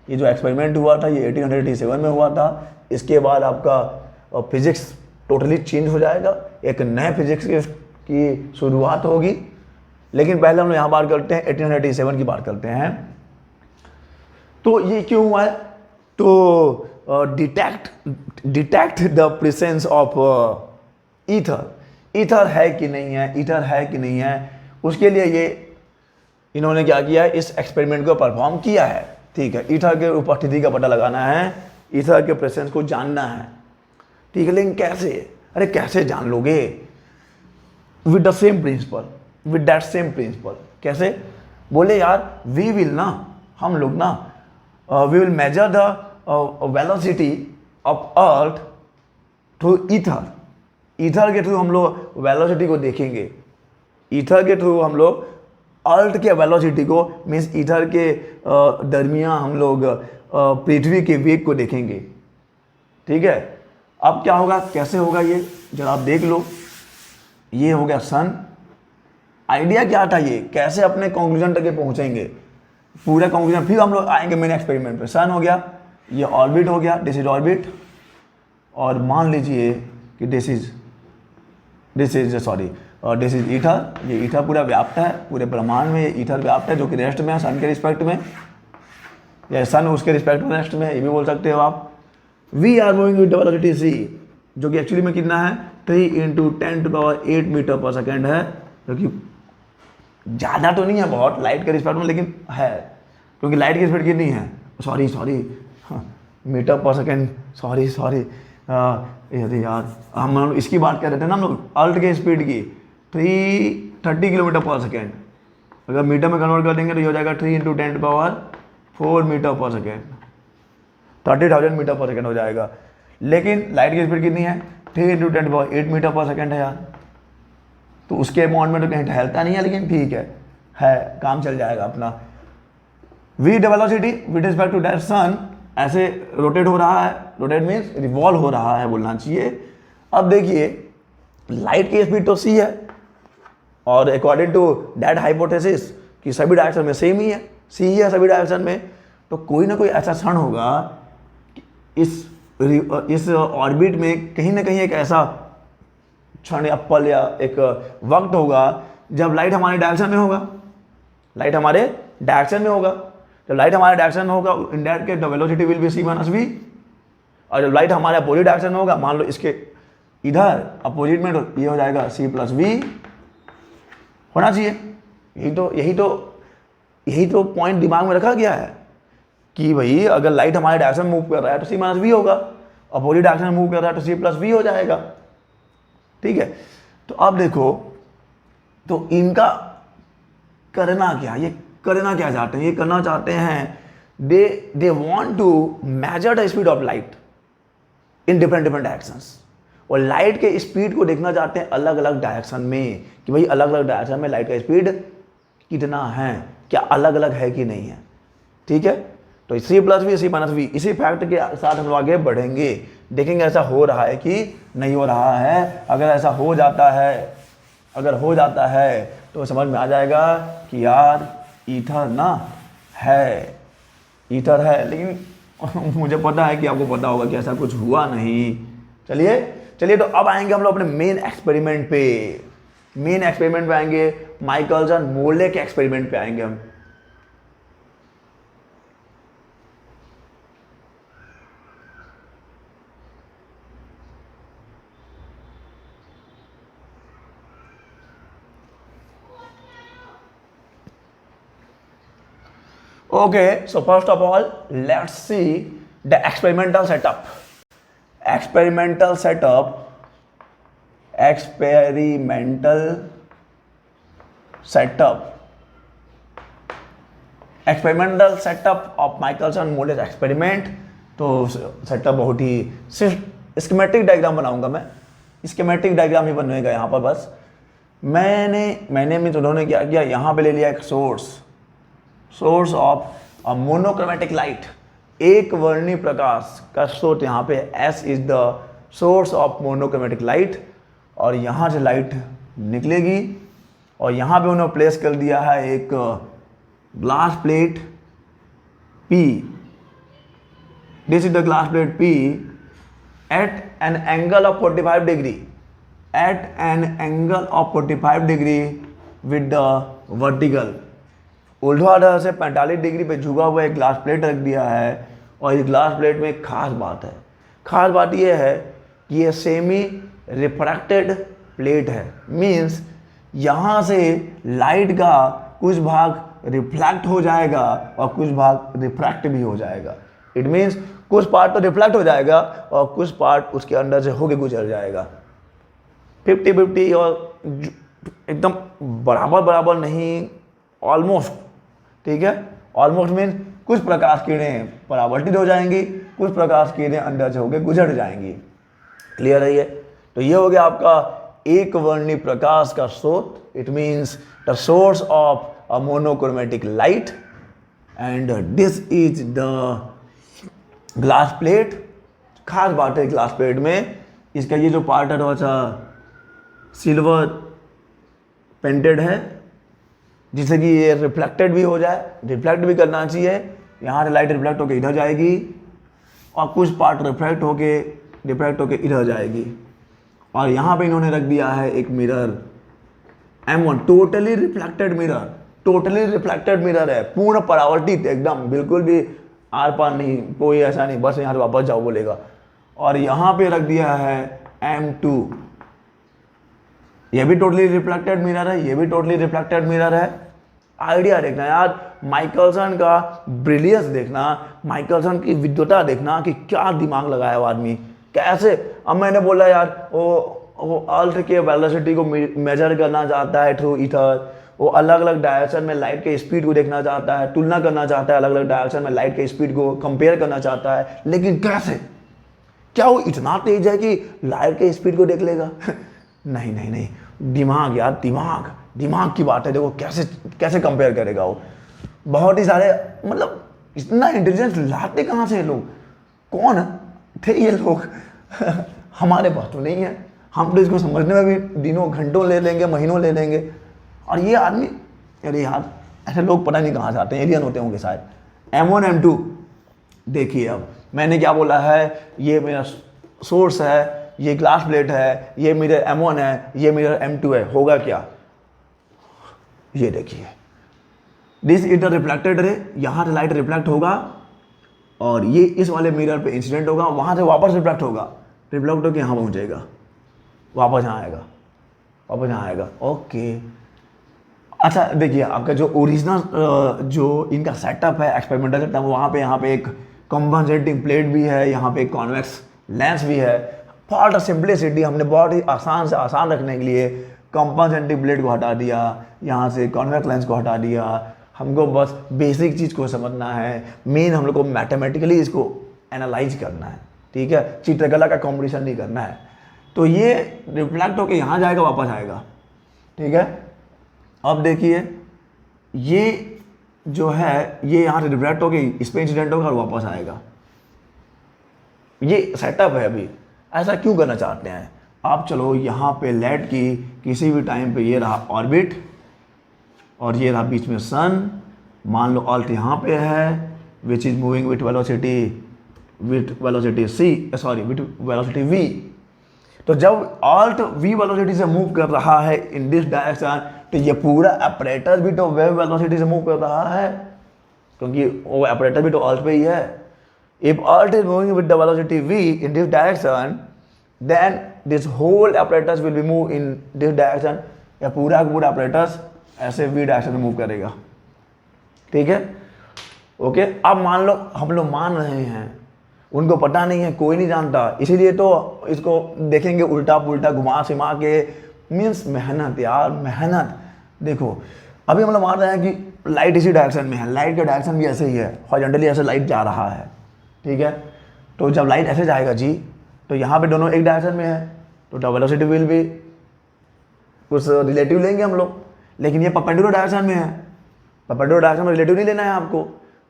ये जो एक्सपेरिमेंट हुआ था ये 1887 में हुआ था। इसके बाद आपका फिजिक्स टोटली चेंज हो जाएगा, एक नए फिजिक्स की शुरुआत होगी। लेकिन पहले हम लोग यहाँ बात करते हैं 1887 की बात करते हैं। तो ये क्यों हुआ है? तो detect the presence of ether है कि नहीं है, ईथर है कि नहीं है, उसके लिए ये इन्होंने क्या किया है, इस एक्सपेरिमेंट को परफॉर्म किया है। ठीक है, ईथर के उपस्थिति का पता लगाना है, ईथर के प्रेजेंस को जानना है। ठीक है, लेकिन कैसे? अरे कैसे जान लोगे? With the same principle, with that same principle. कैसे? बोले यार वी विल ना, हम लोग ना we will measure the velocity of earth through ether. Ether के थ्रू हम लोग वेलोसिटी को देखेंगे, ईथर के थ्रू हम लोग अर्थ के वेलोसिटी को, मीन्स ईथर के दरमियान हम लोग पृथ्वी के वेग को देखेंगे। ठीक है, अब क्या होगा, कैसे होगा ये जरा आप देख लो। ये हो गया सन। आइडिया क्या था, ये कैसे अपने कंक्लूजन तक पहुंचेंगे, पूरा कंक्लूजन, फिर हम लोग आएंगे मेन एक्सपेरिमेंट पे। सन हो गया, ये ऑर्बिट हो गया, दिस इज ऑर्बिट, और मान लीजिए कि दिस इज ईथर। ये ईथर पूरा व्याप्त है, पूरे ब्रह्मांड में ये ईथर व्याप्त है, जो कि रेस्ट में है, सन के रिस्पेक्ट में, या सन उसके रिस्पेक्ट में रेस्ट में है, ये भी बोल सकते हो आप। We are moving with velocity c, जो कि एक्चुअली में कितना है, 3 × 10⁸ मीटर पर सेकेंड है, जो कि ज़्यादा तो नहीं है बहुत लाइट के रिस्पेक्ट में, लेकिन है, क्योंकि लाइट की स्पीड कितनी है, sorry metre per second, sorry यदि यार हम इसकी बात कर रहे थे ना हम लोग, अर्थ के स्पीड की 330 किलोमीटर पर सेकेंड, अगर मीटर में कन्वर्ट कर देंगे तो ये हो जाएगा 3 × 10⁴ metre per second, 30,000 metre per second हो जाएगा। लेकिन लाइट की स्पीड कितनी है, 3 × 10⁸ मीटर पर सेकेंड है यार, तो उसके अमाउंट में तो कहीं ठहरता नहीं है, लेकिन ठीक है काम चल जाएगा अपना। V the velocity with respect to that sun ऐसे रोटेट हो रहा है, रोटेट मीन्स रिवॉल्व हो रहा है बोलना चाहिए। अब देखिए लाइट की स्पीड तो c है, और अकॉर्डिंग टू दैट हाइपोथेसिस कि सभी डायरेक्शन में सेम ही है, c ही है सभी डायरेक्शन में, तो कोई ना कोई ऐसा क्षण होगा इस ऑर्बिट में कहीं ना कहीं एक ऐसा क्षण या पल या एक वक्त होगा जब लाइट हमारे डायरेक्शन में होगा, लाइट हमारे डायरेक्शन में होगा। जब लाइट हमारे डायरेक्शन में होगा, in that case the velocity will be c - v, और जब लाइट हमारे अपोजिट डायरेक्शन में होगा, मान लो इसके इधर अपोजिट में, तो ये हो जाएगा c + v होना चाहिए। यही तो पॉइंट दिमाग में रखा गया है कि भाई अगर लाइट हमारे डायरेक्शन में मूव कर रहा है तो c - v होगा, अपोजिट डायरेक्शन में मूव कर रहा है तो c + v हो जाएगा। ठीक है, तो अब देखो, तो इनका करना क्या, ये करना क्या चाहते हैं, ये करना चाहते हैं they want to measure the speed of light in different directions, और लाइट के स्पीड को देखना चाहते हैं अलग अलग डायरेक्शन में, कि भाई अलग अलग डायरेक्शन में लाइट का स्पीड कितना है, क्या अलग अलग है कि नहीं है। ठीक है, तो c + v, c - v, इसी फैक्ट के साथ हम लोग आगे बढ़ेंगे, देखेंगे ऐसा हो रहा है कि नहीं हो रहा है। अगर ऐसा हो जाता है अगर हो जाता है तो समझ में आ जाएगा कि यार ईथर ना है, ईथर है। लेकिन मुझे पता है कि आपको पता होगा कि ऐसा कुछ हुआ नहीं। चलिए चलिए, तो अब आएंगे हम लोग अपने मेन एक्सपेरिमेंट पे। मेन एक्सपेरिमेंट पे आएंगे, माइकलसन मोले के एक्सपेरिमेंट पे आएंगे हम। Okay, so first of all, let's see the experimental setup. Experimental setup. Experimental setup. Experimental setup of Michelson Morley's experiment. तो सेटअप बहुत ही स्कीमेटिक डायग्राम बनाऊंगा मैं, स्कीमेटिक डायग्राम ही बनेगा यहाँ पर। बस मैंने में उन्होंने क्या किया, यहाँ पे ले लिया एक source of a monochromatic light, एक वर्णी प्रकाश का स्रोत। यहाँ पे S is the source of monochromatic light, और यहाँ से लाइट निकलेगी और यहाँ पे उन्होंने प्लेस कर दिया है एक glass plate P। This is the glass plate P at an angle of 45 degree, at an angle of 45 degree with the vertical. ऊर्ध्वाधर से 45 डिग्री पे झुका हुआ एक ग्लास प्लेट रख दिया है। और इस ग्लास प्लेट में एक खास बात है, खास बात यह है कि ये सेमी रिफ्रैक्टेड प्लेट है। मीन्स यहाँ से लाइट का कुछ भाग रिफ्लेक्ट हो जाएगा और कुछ भाग रिफ्रैक्ट भी हो जाएगा। इट मीन्स कुछ पार्ट तो रिफ्लेक्ट हो जाएगा और कुछ पार्ट उसके अंदर से होके गुजर जाएगा। 50-50 और एकदम बराबर बराबर नहीं, ऑलमोस्ट, ठीक है। ऑलमोस्ट मीन्स कुछ प्रकाश किरणें परावर्तित हो जाएंगी, कुछ प्रकाश किरणें अंदर से होके गुजर जाएंगी। क्लियर है ये? तो ये हो गया आपका एक वर्णी प्रकाश का स्रोत। It means the source of a monochromatic light, and this is the glass plate. खास बात है ग्लास प्लेट में, इसका ये जो पार्ट है थोड़ा सा सिल्वर पेंटेड है, जिससे कि ये रिफ्लेक्टेड भी हो जाए, रिफ्लेक्ट भी करना चाहिए। यहाँ से लाइट रिफ्लेक्ट होके इधर जाएगी और कुछ पार्ट रिफ्लेक्ट होके इधर जाएगी। और यहाँ पे इन्होंने रख दिया है एक mirror M1, totally reflected mirror, totally reflected mirror है, पूर्ण परावर्तित एकदम, बिल्कुल भी आर पार नहीं, कोई ऐसा नहीं, बस यहाँ से वापस जाओ बोलेगा। और यहाँ पे रख दिया है M2, ये भी टोटली रिफ्लेक्टेड मिरर है, ये भी टोटली रिफ्लेक्टेड मिरर है। आइडिया देखना यार, माइकलसन का ब्रिलियंस देखना, माइकलसन की विद्वता देखना कि क्या दिमाग लगाया वो आदमी, कैसे। अब मैंने बोला यार वो अर्थ के वेलोसिटी को मेजर करना चाहता है थ्रू ईथर, वो अलग अलग डायरेक्शन में लाइट के स्पीड को देखना चाहता है, तुलना करना चाहता है अलग अलग डायरेक्शन में लाइट के स्पीड को कंपेयर करना चाहता है, लेकिन कैसे? क्या वो इतना तेज है कि लाइट के स्पीड को देख लेगा? नहीं नहीं नहीं, दिमाग यार, दिमाग की बात है। देखो कैसे कैसे कंपेयर करेगा वो। बहुत ही सारे, मतलब इतना इंटेलिजेंस लाते कहाँ से लोग, कौन थे ये लोग? हमारे पास तो नहीं है, हम तो इसको समझने में भी दिनों घंटों ले लेंगे, महीनों ले लेंगे। और ये आदमी, अरे यार ऐसे लोग पता नहीं कहाँ से आते हैं, एलियन होते होंगे शायद। M1 M2 देखिए, अब मैंने क्या बोला है, ये मेरा सोर्स है, ये ग्लास प्लेट है, ये मिरर M1 है, ये मिरर M2 है। होगा क्या, ये देखिए, this is the reflected ray, यहाँ से लाइट रिफ्लेक्ट होगा और ये इस वाले मिरर पे इंसिडेंट होगा, वहाँ से वापस रिफ्लेक्ट होगा, रिफ्लेक्ट होकर यहाँ पहुँचेगा, वापस यहाँ आएगा, वापस यहाँ आएगा। ओके, अच्छा देखिए, आपका जो ओरिजिनल जो इनका सेटअप है, एक्सपेरिमेंटल सेटअप, वहाँ पे यहाँ पे एक कंपनसेटिंग प्लेट भी है, यहाँ पे एक कॉन्वेक्स लेंस भी है। फॉर द सिंपलिसिटी हमने बहुत ही आसान से आसान रखने के लिए कंपनसेटिंग प्लेट को हटा दिया, यहाँ से कॉन्वेक्स लेंस को हटा दिया। हमको बस बेसिक चीज़ को समझना है, मेन हम लोग को मैथमेटिकली इसको एनालाइज करना है, ठीक है, चित्रकला का कॉम्पिटिशन नहीं करना है। तो ये रिफ्लेक्ट होकर यहाँ जाएगा, वापस आएगा, ठीक है। अब देखिए, ये जो है ये यहाँ से रिफ्लेक्ट होकर इस पर इंसिडेंट होगा और वापस आएगा। ये सेटअप है। अभी ऐसा क्यों करना चाहते हैं? अब चलो यहाँ पे लाइट की किसी भी टाइम पे ये रहा ऑर्बिट और ये रहा बीच में सन, मान लो अर्थ यहाँ पे है which is moving with velocity v। तो जब अर्थ v वेलोसिटी से मूव कर रहा है इन दिस डायरेक्शन, तो ये पूरा अपरेटस भी तो वेव वेलोसिटी से मूव कर रहा है, क्योंकि वो अपरेटर भी तो अर्थ पे ही है। If earth is moving with the velocity v in this direction, then this whole apparatus will be move in this direction. या पूरा का पूरा apparatus ऐसे v डायरेक्शन में मूव करेगा, ठीक है, ओके। अब मान लो हम लोग मान रहे हैं, उनको पता नहीं है, कोई नहीं जानता, इसीलिए तो इसको देखेंगे उल्टा पुल्टा घुमा सिमा के, मीन्स मेहनत यार, मेहनत। देखो अभी हम लोग मान रहे हैं कि लाइट इसी डायरेक्शन में है, लाइट का डायरेक्शन भी ऐसे ही है, हॉरिजॉन्टली ऐसे लाइट जा रहा है, ठीक है। तो जब लाइट ऐसे जाएगा जी, तो यहाँ पे दोनों एक डायरेक्शन में है, तो द वेलोसिटी विल भी कुछ रिलेटिव लेंगे हम लोग, लेकिन ये परपेंडिकुलर डायरेक्शन में है, परपेंडिकुलर डायरेक्शन में रिलेटिव नहीं लेना है आपको।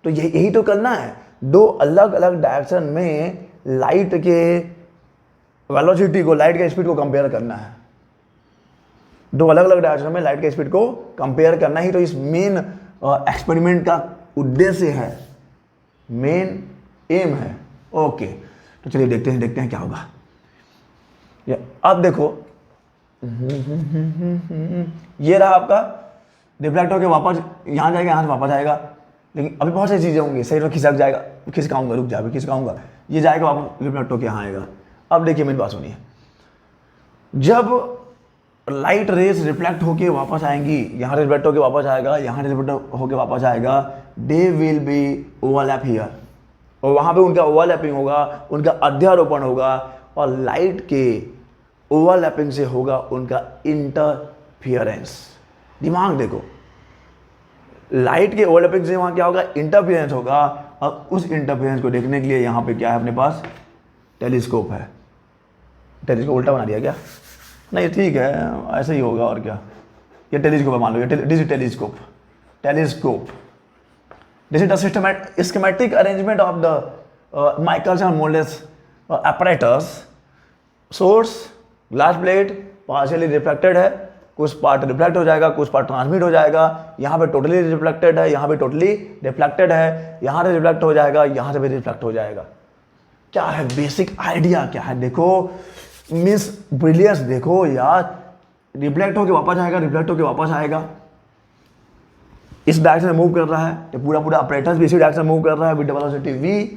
तो यही तो करना है, दो अलग अलग डायरेक्शन में लाइट के वेलोसिटी को, लाइट के स्पीड को कंपेयर करना है। दो अलग अलग डायरेक्शन में लाइट के स्पीड को कंपेयर करना ही तो इस मेन एक्सपेरिमेंट का उद्देश्य है, मेन एम है, ओके। तो चलिए देखते हैं क्या होगा। अब देखो ये रहा आपका रिफ्लेक्ट होकर वापस यहाँ जाएगा, यहाँ से वापस आएगा, लेकिन अभी बहुत सारी चीज़ें होंगी, सही में खिसक जाएगा, खिसकाऊंगा, रुक जाए, खिसकाऊंगा, ये जाएगा वापस रिफ्लेक्ट होकर यहाँ आएगा। अब देखिए मेरी बात सुनिए, जब लाइट रेस रिफ्लेक्ट होके वापस आएंगी, यहाँ रिफ्लेक्ट होके वापस आएगा, यहाँ रिफ्लेक्ट होके वापस आएगा, they will be overlap here, और वहाँ पे उनका ओवरलैपिंग होगा, उनका अध्यारोपण होगा, और लाइट के ओवरलैपिंग से होगा उनका इंटरफियरेंस। दिमाग देखो, लाइट के ओवरलैपिंग से वहाँ क्या होगा, इंटरफियरेंस होगा, और उस इंटरफियरेंस को देखने के लिए यहाँ पे क्या है अपने पास, टेलीस्कोप है। टेलीस्कोप उल्टा बना दिया क्या? नहीं ठीक है, ऐसे ही होगा, और क्या, ये टेलीस्कोप है, मान लो ये telescope. This is the schematic arrangement of the Michelson Morley's apparatus. Source glass plate partially reflected है, कुछ पार्ट रिफ्लेक्ट हो जाएगा, कुछ पार्ट ट्रांसमिट हो जाएगा, यहाँ पे टोटली रिफ्लेक्टेड है, यहाँ पे टोटली रिफ्लेक्टेड है, यहाँ से रिफ्लेक्ट हो जाएगा, यहाँ से भी रिफ्लेक्ट हो जाएगा। क्या है बेसिक आइडिया, क्या है देखो, मिस ब्रिलियंस देखो यार, रिफ्लेक्ट होके वापस आएगा, रिफ्लेक्ट होके वापस आएगा, इस डायरेक्शन में मूव कर रहा है, तो पूरा अपरेटस भी इसी डायरेक्शन में मूव कर रहा है विद वेलोसिटी v।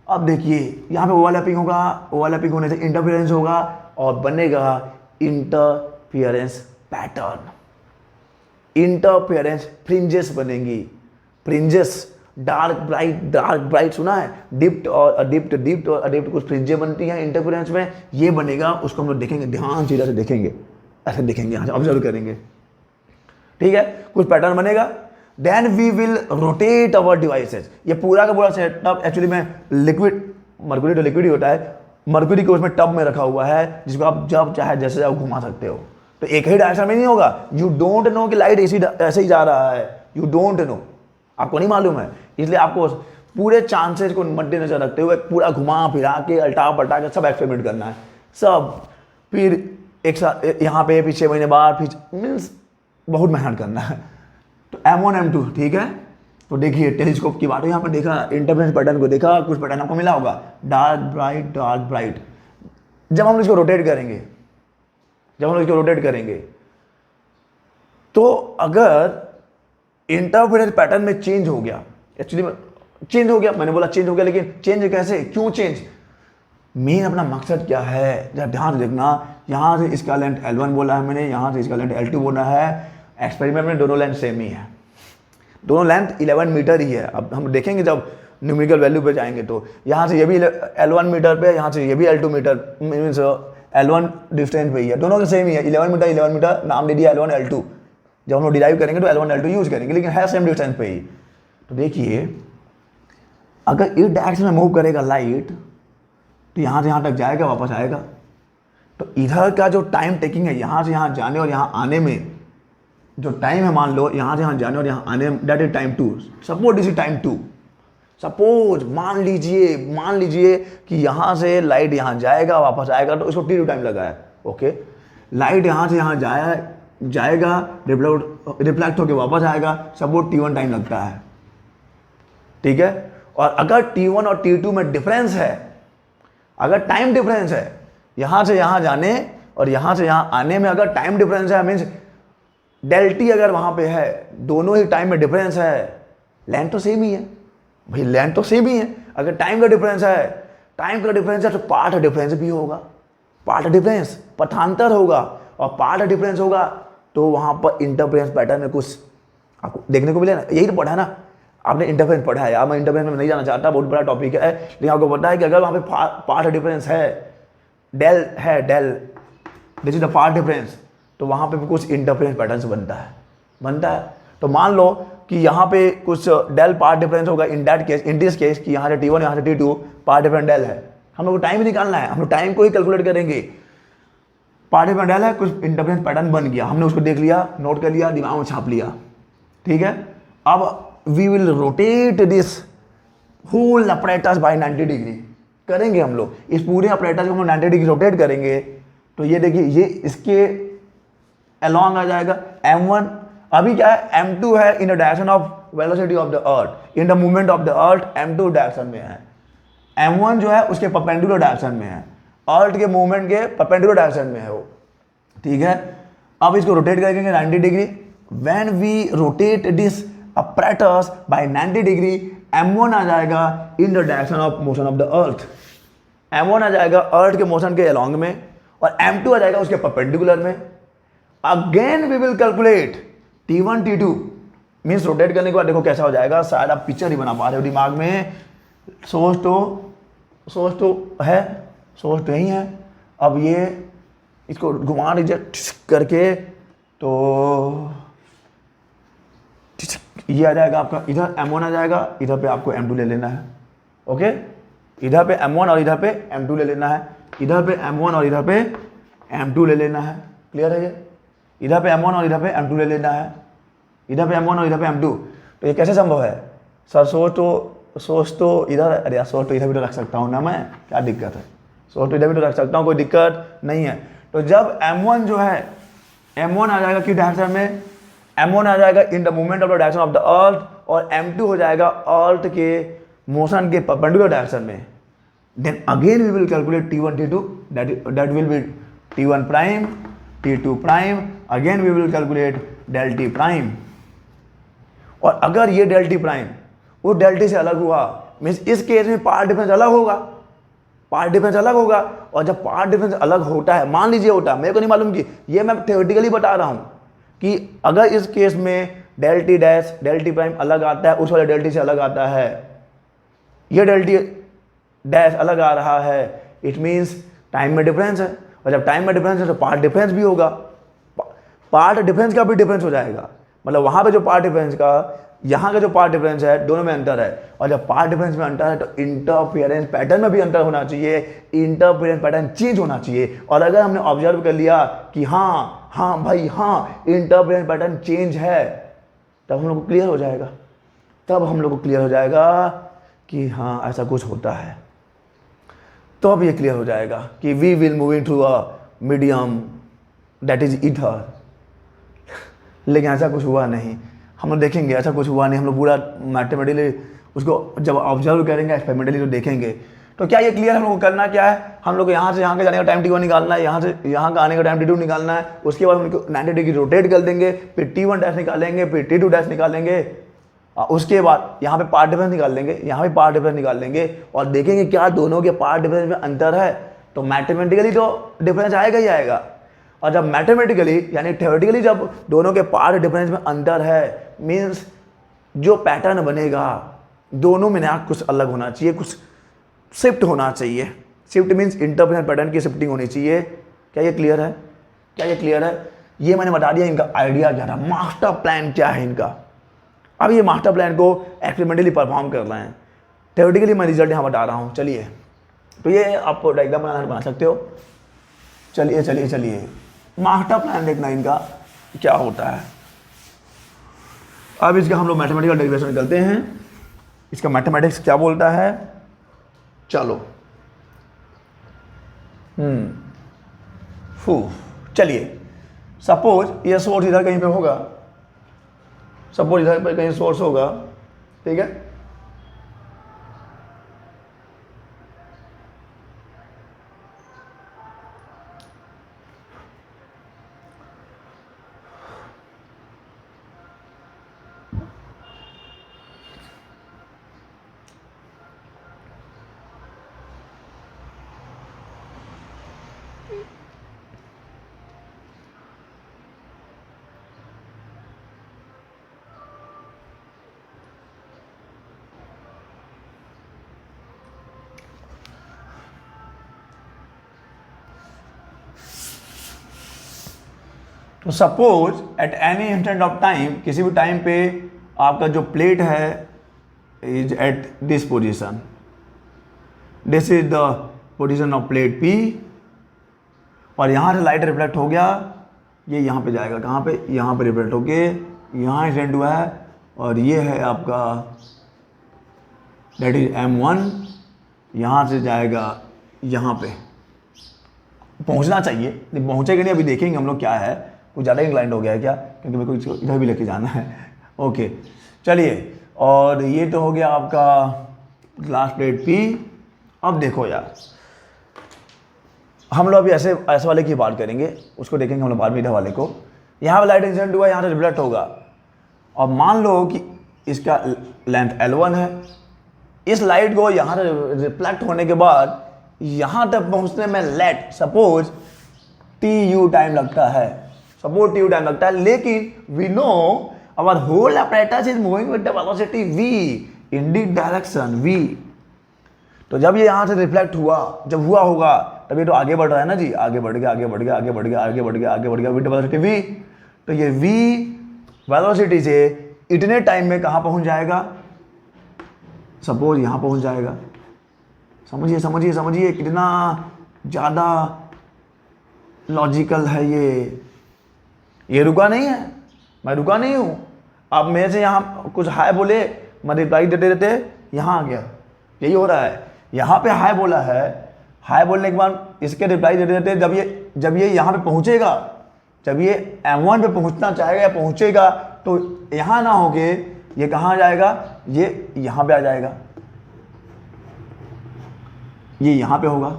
अब देखिए यहाँ पे ओवरलैपिंग होगा, ओवरलैपिंग होने से इंटरफियरेंस होगा और बनेगा इंटरफियरेंस पैटर्न, इंटरफियरेंस फ्रिंजेस बनेंगी, फ्रिंजेस, डार्क ब्राइट सुना है, डिप्ट और अडिप्ट कुछ फ्रिंजें बनती हैं इंटरफियरेंस में, ये बनेगा, उसको हम लोग देखेंगे, ध्यान से इधर से देखेंगे, ऐसे देखेंगे, यहाँ से ऑब्जर्व करेंगे, ठीक है, कुछ पैटर्न बनेगा। Then we will rotate our devices. ये पूरा का पूरा सेटअप एक्चुअली में लिक्विड, मर्क्यूरी तो लिक्विड ही होता है, मर्क्यूरी को उसमें टब में रखा हुआ है, जिसको आप जब चाहे जैसे आप घुमा सकते हो। तो एक ही डायरेक्शन में नहीं होगा, यू डोंट नो कि लाइट ऐसे ही जा रहा है, यू डोंट नो, आपको नहीं मालूम है, इसलिए आपको पूरे चांसेस को मद्देनजर रखते हुए पूरा घुमा फिरा के अल्टा पलटा के सब एक्सपेरिमेंट करना है सब, फिर एक साथ यहाँ पे फिर 6 महीने बाद, फिर मीन्स बहुत मेहनत करना है। तो M1 M2 ठीक है। तो देखिए टेलीस्कोप की बात है, यहाँ पर देखा इंटरफेरेंस पैटर्न को देखा, कुछ पैटर्न आपको मिला होगा, डार्क ब्राइट। जब हम इसको रोटेट करेंगे, तो अगर इंटरफेरेंस पैटर्न में चेंज हो गया, एक्चुअली चेंज हो गया, मैंने बोला चेंज हो गया, लेकिन चेंज कैसे, क्यों चेंज, मेन अपना मकसद क्या है, जब ध्यान से देखना, यहाँ से इसका लेंथ L1 बोला है मैंने, यहाँ से इसका लेंथ L2 बोला है, एक्सपेरिमेंट में दोनों लेंथ सेम ही है, दोनों लेंथ 11 मीटर ही है। अब हम देखेंगे जब न्यूमेरिकल वैल्यू पे जाएंगे, तो यहाँ से ये भी L1 मीटर पे, यहाँ से ये भी L2 metre, means L1 distance पे ही है, दोनों के सेम ही है, 11 मीटर नाम दे दिया L1 L2। जब हम लोग डिराइव करेंगे तो L1 L2 यूज करेंगे, लेकिन है सेम डिस्टेंस पे ही। तो देखिए अगर इस डायरेक्शन में मूव करेगा लाइट, तो यहाँ से यहाँ तक जाएगा, वापस आएगा, तो इधर का जो टाइम टेकिंग है, यहाँ से यहाँ जाने और यहाँ आने में जो टाइम है, मान लो यहाँ से यहाँ जाने और यहाँ आने में, that is time 2, suppose this is time 2, suppose मान लीजिए कि यहाँ से लाइट यहाँ जाएगा वापस आएगा, तो इसको T2 टाइम लगा है। ओके, लाइट यहाँ से यहाँ जाएगा, रिफ्लेक्ट होकर वापस आएगा, सपोज T1 टाइम लगता है। ठीक है, और अगर T1 और T2 में डिफरेंस है, अगर टाइम डिफरेंस है, यहाँ से यहाँ जाने और यहाँ से यहाँ आने में अगर टाइम डिफरेंस है, मीन्स डेल टी अगर वहाँ पे है, दोनों ही टाइम में डिफरेंस है, लेंथ तो सेम ही है भाई, लेंथ तो सेम ही है। अगर टाइम का डिफरेंस है तो पार्ट डिफरेंस भी होगा, पार्ट डिफरेंस पथांतर होगा, और पार्ट डिफरेंस होगा तो वहाँ पर इंटरफेरेंस पैटर्न में कुछ आपको देखने को मिलेगा। यही तो पढ़ा है ना आपने, इंटरफेरेंस पढ़ा है। यार मैं इंटरफेरेंस में नहीं जाना चाहता, बहुत बड़ा टॉपिक है, लेकिन आपको पता है कि अगर वहाँ पे पार्ट डिफरेंस है, del this is the part difference, तो वहाँ पे भी कुछ इंटरफेरेंस पैटर्न बनता है। तो मान लो कि यहाँ पे कुछ डेल पार्ट डिफरेंस होगा इन दिस केस कि यहाँ से T1 यहाँ से T2 पार्ट डिफरेंस डेल है। हम लोग को टाइम निकालना है, हम लोग टाइम को ही कैलकुलेट करेंगे। पार्ट डिफरेंस डेल है, कुछ इंटरफेरेंस पैटर्न बन गया, हमने उसको देख लिया, नोट कर लिया, दिमाग में छाप लिया। ठीक है, अब we will rotate this whole apparatus by 90 degree करेंगे हम लोग। इस पूरे अपरेटस को हम 90 डिग्री रोटेट करेंगे, तो ये देखिए ये इसके अलॉन्ग आ जाएगा m1। अभी क्या है, m2 है इन the direction of velocity of the earth, in the movement of the earth m2 direction में है, m1 जो है उसके परपेंडिकुलर डायरेक्शन में है, अर्थ के मूवमेंट के परपेंडिकुलर डायरेक्शन में है वो। ठीक है, अब इसको रोटेट करेंगे 90 degree. When we rotate this apparatus by 90 degree, m1 आ जाएगा in the direction of motion of the earth, m1 आ जाएगा अर्थ के मोशन के अलॉन्ग में, और m2 आ जाएगा उसके परपेंडिकुलर में। Again we will calculate T1 T2, means rotate करने के बाद देखो कैसा हो जाएगा, शायद आप पिक्चर ही बना पा रहे हो दिमाग में। सोच तो यही है। अब ये इसको घुमा दीजिए करके, तो ये आ जाएगा आपका, इधर m1 आ जाएगा, इधर पे आपको m2 ले लेना है। ओके, इधर पे m1 और इधर पे m2 ले लेना है, इधर पे m1 और इधर पे m2 ले लेना है। क्लियर है ये, इधर पे m1 और इधर पे m2 ले लेना है, इधर पे m1 और इधर पे m2। तो ये कैसे संभव है सर? सोच तो इधर, अरे यार सोच तो इधर भी तो रख सकता हूँ ना मैं, क्या दिक्कत है? सोच तो इधर भी तो रख सकता हूँ, कोई दिक्कत नहीं है। तो जब m1 जो है, m1 आ जाएगा किस डायरेक्शन में, m1 आ जाएगा in the movement of the direction of the earth, और m2 हो जाएगा अर्थ के मोशन के परपेंडिकुलर डायरेक्शन में। Then again we will calculate T1 T2, that will be T1 prime T2 prime, again we will calculate del T prime. और अगर ये del T prime वो डेल टी से अलग हुआ, मीन्स इस केस में पार्ट डिफरेंस अलग होगा, और जब पार्ट डिफरेंस अलग होता है, मान लीजिए होता है, मेरे को नहीं मालूम कि ये मैं थ्योरेटिकली बता रहा हूँ कि अगर इस केस में del T dash del T prime अलग आता है, उस वाले डेल टी से अलग आता है, ये डेल टी डैश अलग आ रहा है, इट मीन्स टाइम में डिफरेंस है, और जब टाइम में डिफरेंस है तो पार्ट डिफरेंस भी होगा, पार्ट डिफरेंस का भी डिफरेंस हो जाएगा। मतलब वहाँ पे जो पार्ट डिफरेंस का, यहाँ का जो पार्ट डिफरेंस है, दोनों में अंतर है, और जब पार्ट डिफरेंस में अंतर है तो इंटरफेरेंस पैटर्न में भी अंतर होना चाहिए, इंटरफेरेंस पैटर्न चेंज होना चाहिए। और अगर हमने ऑब्जर्व कर लिया कि हाँ भाई हाँ इंटरफेरेंस पैटर्न चेंज है, तब हम लोग को क्लियर हो जाएगा, कि हाँ ऐसा कुछ होता है। तो अब ये क्लियर हो जाएगा कि we will moving through a medium that is ether. लेकिन ऐसा कुछ हुआ नहीं, हम लोग देखेंगे ऐसा कुछ हुआ नहीं। हम लोग पूरा मैथमेटिकली उसको जब ऑब्जर्व करेंगे, एक्सपेरिमेंटली तो देखेंगे। तो क्या ये क्लियर? हम लोग को करना क्या है, हम लोग को यहाँ से यहाँ के जाने का टाइम T1 निकालना है, यहाँ से यहाँ का आने का टाइम T2 निकालना है। उसके बाद उनको 90 डिग्री रोटेट कर देंगे, फिर T1 डैश निकालेंगे, फिर T2 डैश निकालेंगे। उसके बाद यहाँ पे पार्ट डिफरेंस निकाल लेंगे, यहाँ पे पार्ट डिफरेंस निकाल लेंगे, और देखेंगे क्या दोनों के पार्ट डिफरेंस में अंतर है। तो मैथमेटिकली तो डिफरेंस आएगा ही आएगा। और जब मैथमेटिकली यानी थ्योरेटिकली जब दोनों के पार्ट डिफरेंस में अंतर है, मीन्स जो पैटर्न बनेगा दोनों में ना कुछ अलग होना चाहिए, कुछ शिफ्ट होना चाहिए। शिफ्ट मीन्स इंटरफेरेंस पैटर्न की शिफ्टिंग होनी चाहिए। क्या ये क्लियर है? ये मैंने बता दिया इनका आइडिया क्या था, मास्टर प्लान क्या है इनका। अब ये मास्टर प्लान को एक्सपेरिमेंटली परफॉर्म कर रहे हैं, थ्योरेटिकली मैं रिजल्ट यहाँ बता रहा हूँ। चलिए, तो ये आप डायग्राम बना सकते हो। चलिए मास्टर प्लान देखना इनका क्या होता है। अब इसका हम लोग मैथमेटिकल डेरिवेशन करते हैं। इसका मैथमेटिक्स क्या बोलता है, चलो चलिए सपोज ये सोर्स इधर कहीं पे होगा, सपोज इधर पे कहीं सोर्स होगा, ठीक है। तो suppose at any instant of time, किसी भी टाइम पे आपका जो प्लेट है is at this position, this is the position of plate P, और यहाँ से लाइट रिफ्लेक्ट हो गया, ये यहाँ पे जाएगा, कहाँ पे, यहाँ पे रिफ्लेक्ट होके यहाँ इंसिडेंट हुआ है, और ये है आपका दैट इज M1, यहाँ से जाएगा यहाँ पे, पहुँचना चाहिए, पहुँचेगा नहीं, अभी देखेंगे हम लोग क्या है, कुछ ज़्यादा इंक्लाइंड हो गया है क्या, क्योंकि मेरे को इसको इधर भी लेके जाना है। ओके चलिए, और ये तो हो गया आपका ग्लास प्लेट पी। अब देखो यार, हम लोग अभी ऐसे वाले की बात करेंगे, उसको देखेंगे हम लोग बाद में, इधर वाले को। यहाँ पे लाइट इंसिडेंट हुआ, यहाँ से रिफ्लेक्ट होगा, और मान लो कि इसका लेंथ L1 है, इस लाइट को यहाँ से रिफ्लेक्ट होने के बाद यहाँ तक पहुँचने में लेट सपोज TU टाइम लगता है, सपोज TU टाइम लगता है, लेकिन we know our whole apparatus is moving with the velocity v in the direction v। तो जब ये यहाँ से रिफ्लेक्ट हुआ, जब हुआ होगा, तब ये तो आगे बढ़ रहा है ना जी, आगे बढ़ गया, आगे बढ़ गया, आगे बढ़ गया, आगे बढ़ गया, आगे बढ़ गया विद द वेलोसिटी v। तो ये v वेलोसिटी से इतने टाइम में कहाँ पहुँच जाएगा, सपोज यहाँ पहुँच जाएगा। समझिए समझिए समझिए कितना ज़्यादा लॉजिकल है ये रुका नहीं है, मैं रुका नहीं हूँ। आप मेरे से यहाँ कुछ हाय बोले, मैं रिप्लाई देते देते यहाँ आ गया, यही हो रहा है। यहाँ पे हाय बोला है, हाय बोलने के बाद इसके रिप्लाई देते देते जब ये यहाँ पे पहुँचेगा, जब ये M1 पे पहुँचना चाहेगा या पहुँचेगा, तो यहाँ ना होके ये कहाँ जाएगा, ये यहाँ पे आ जाएगा, ये यहाँ पे होगा।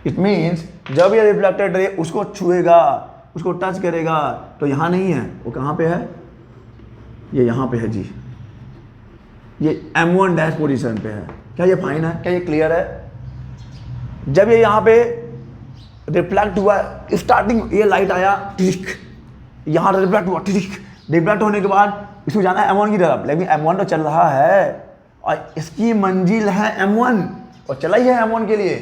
इट मीन्स जब ये रिफ्लेक्टेड रे उसको छुएगा, उसको टच करेगा, तो यहाँ नहीं है, वो कहाँ पे है, ये यहाँ पे है जी, ये M1 डैश पोजीशन पे है। क्या ये फाइन है, क्या ये क्लियर है? जब ये यहाँ पे रिफ्लेक्ट हुआ, स्टार्टिंग ये लाइट आया, ठीक यहाँ रिफ्लेक्ट हुआ, ठीक रिफ्लेक्ट होने के बाद इसको जाना है M1 की तरफ, लेकिन M1 तो चल रहा है और इसकी मंजिल है M1 और चला ही है M1 के लिए,